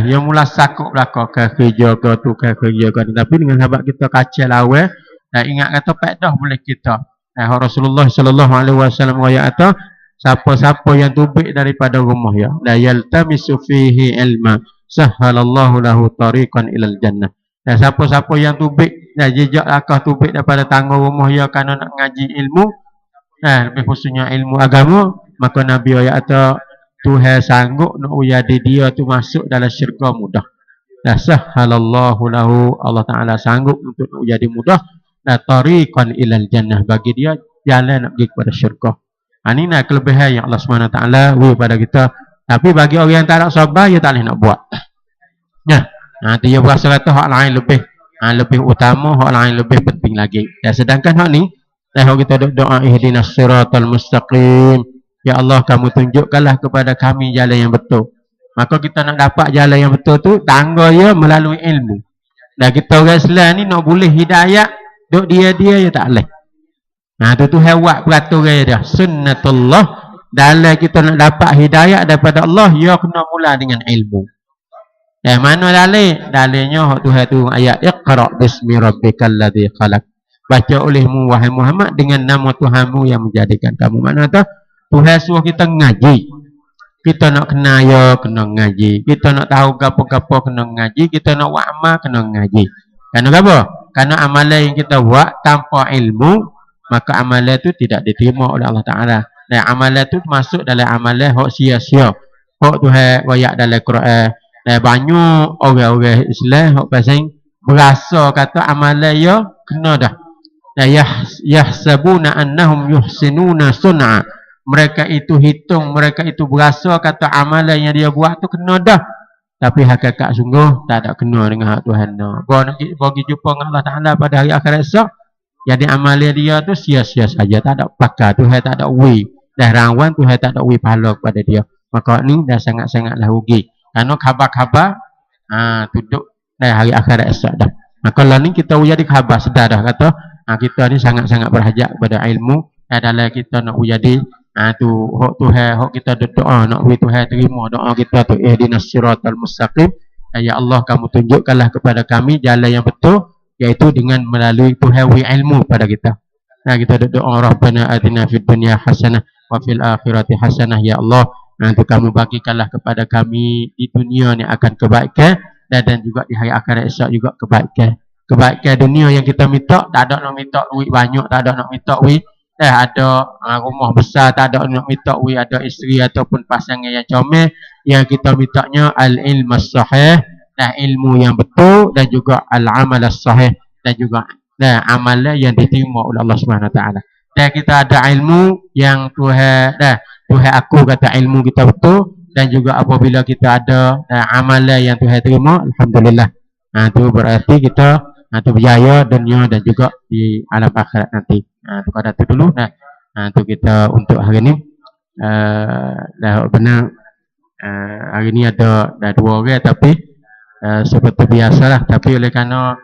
Yang mula sakut belakang ke kerja ke tu ke kerja ke, tapi dengan sahabat kita kacau lawan, ingat kata pedah boleh kita. Rasulullah sallallahu alaihi wasallam kata, siapa-siapa yang tubik daripada rumah ya, la yaltamisu fihi ilma sahhalallahu lahu tariqan ilal jannah. Dan siapa-siapa yang tubik jejak langkah tubik daripada tangga rumah ya kerana nak ngaji ilmu, lebih khususnya ilmu agama, maka Nabi ayat kata Tuhan sanggup nak jadi dia tu masuk dalam syurga mudah. Sahhalallahu lahu, Allah Taala sanggup untuk nak jadi mudah, tariqan ilal jannah, bagi dia jalan nak pergi kepada syurga. Ini kelebihan yang Allah Subhanahu Wa Taala beri pada kita. Tapi bagi orang yang tak ada sabar, dia tak boleh nak buat. Dia berasa kata hak lain lebih utama, hak lain lebih penting lagi. Sedangkan hak ni, hak kita doa ihdinas siratal mustaqim. Ya Allah, kamu tunjukkanlah kepada kami jalan yang betul. Maka kita nak dapat jalan yang betul tu, tangga ya melalui ilmu. Dan kita orang Islam ni nak boleh hidayah, duk dia ya tak boleh. Tu hewan peraturan dia. Sunnatullah. Dalam kita nak dapat hidayah daripada Allah, ya kena mula dengan ilmu. Mana dalil? Dalilnya Tuhan tu ayat Iqra bismi rabbikal ladzi khalaq. Baca olehmu wahai Muhammad dengan nama Tuhanmu yang menjadikan kamu. Mana tu? Tuhan suruh kita ngaji. Kita nak kena ya kena ngaji. Kita nak tahu gapo-gapo kena ngaji. Kita nak buat amal kena ngaji. Kerana apa? Karena amalan yang kita buat tanpa ilmu, maka amalan itu tidak diterima oleh Allah Ta'ala. Dan amalan itu masuk dalam amalan hak sia-sia. Hak Tuhan wayak dalam Quran. Dan banyak orang-orang Islam hak pasang berasa kata amalan ya kena dah. Dan yahsabuna annahum yuhsinuna sun'a. Mereka itu hitung, mereka itu berasa kata amalan yang dia buat tu kena dah. Tapi hakikat sungguh tak ada kena dengan hak Tuhan. Bagi jumpa dengan Allah Ta'ala pada hari akhirat esok, jadi amalan dia tu sia-sia saja, tak ada pakar. Tuhan tak ada wi. Dah rawan Tuhan tak ada wi pahala kepada dia. Maka ni dah sangat-sangatlah rugi. Karena khabar-khabar duduk dah hari akhirat esok dah. Maka lah ni kita jadi khabar sedar dah kata kita ni sangat-sangat berhajat kepada ilmu. Dalam kita nak jadi tu hak Tuhan, hak kita doa nak wi Tuhan terima doa kita tu, ihdinas siratal mustaqim. Ya Allah, kamu tunjukkanlah kepada kami jalan yang betul, iaitu dengan melalui Tuhan wi ilmu pada kita. Kita doa Rabbana atina fid dunya hasanah wa fil akhirati hasanah. Ya Allah, nanti kamu bagikanlah kepada kami di dunia ni akan kebaikan, dan juga di hari akhirat esok juga kebaikan. Kebaikan dunia yang kita minta, tak ada nak minta duit banyak, tak ada nak minta duit ada rumah besar, tak ada nak minta wi ada isteri ataupun pasangan yang comel. Yang kita mintanya al-ilmu sahih, dan ilmu yang betul, dan juga al-amal sahih, dan juga amalan yang diterima oleh Allah Subhanahu Taala. Dan kita ada ilmu yang Tuhan aku kata ilmu kita betul, dan juga apabila kita ada amalan yang Tuhan terima, alhamdulillah. Itu berarti kita tu berjaya dunia dan juga di alam akhirat nanti. Tu kata tu dulu. Tu kita untuk hari ni dah benar. Hari ni ada dah 2 orang, tapi seperti biasalah. Tapi oleh kerana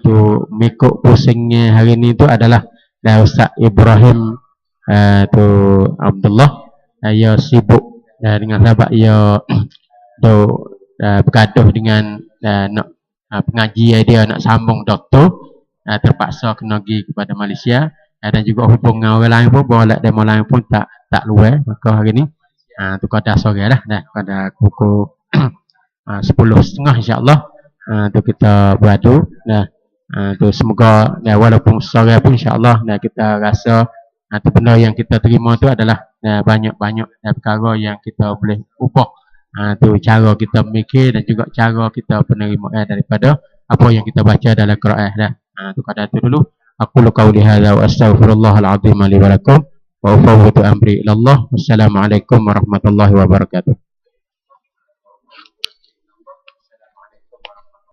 tu mekuk pusingnya hari ni tu adalah dah Ustaz Ibrahim tu Abdullah, ia sibuk dengan sahabat ia bergaduh dengan nak pengajian dia nak sambung doktor, terpaksa kena pergi kepada Malaysia, dan juga hubungan orang lain pun, boleh demo lain pun tak luar. Maka hari ni tu kada sore dah pada pukul 10.30 insya-Allah tu kita beradu. Tu semoga walaupun sore pun insya-Allah kita rasa Tu benda yang kita terima tu adalah banyak-banyak perkara yang kita boleh ubah. Tu cara kita mikir dan juga cara kita penerimaan daripada apa yang kita baca dalam Quran dah. Tu kadar tu dulu. Aku qauli hadza wa astaghfirullahal azim li wa lakum wa ufawwidu amri ila Allah. Wassalamualaikum warahmatullahi wabarakatuh.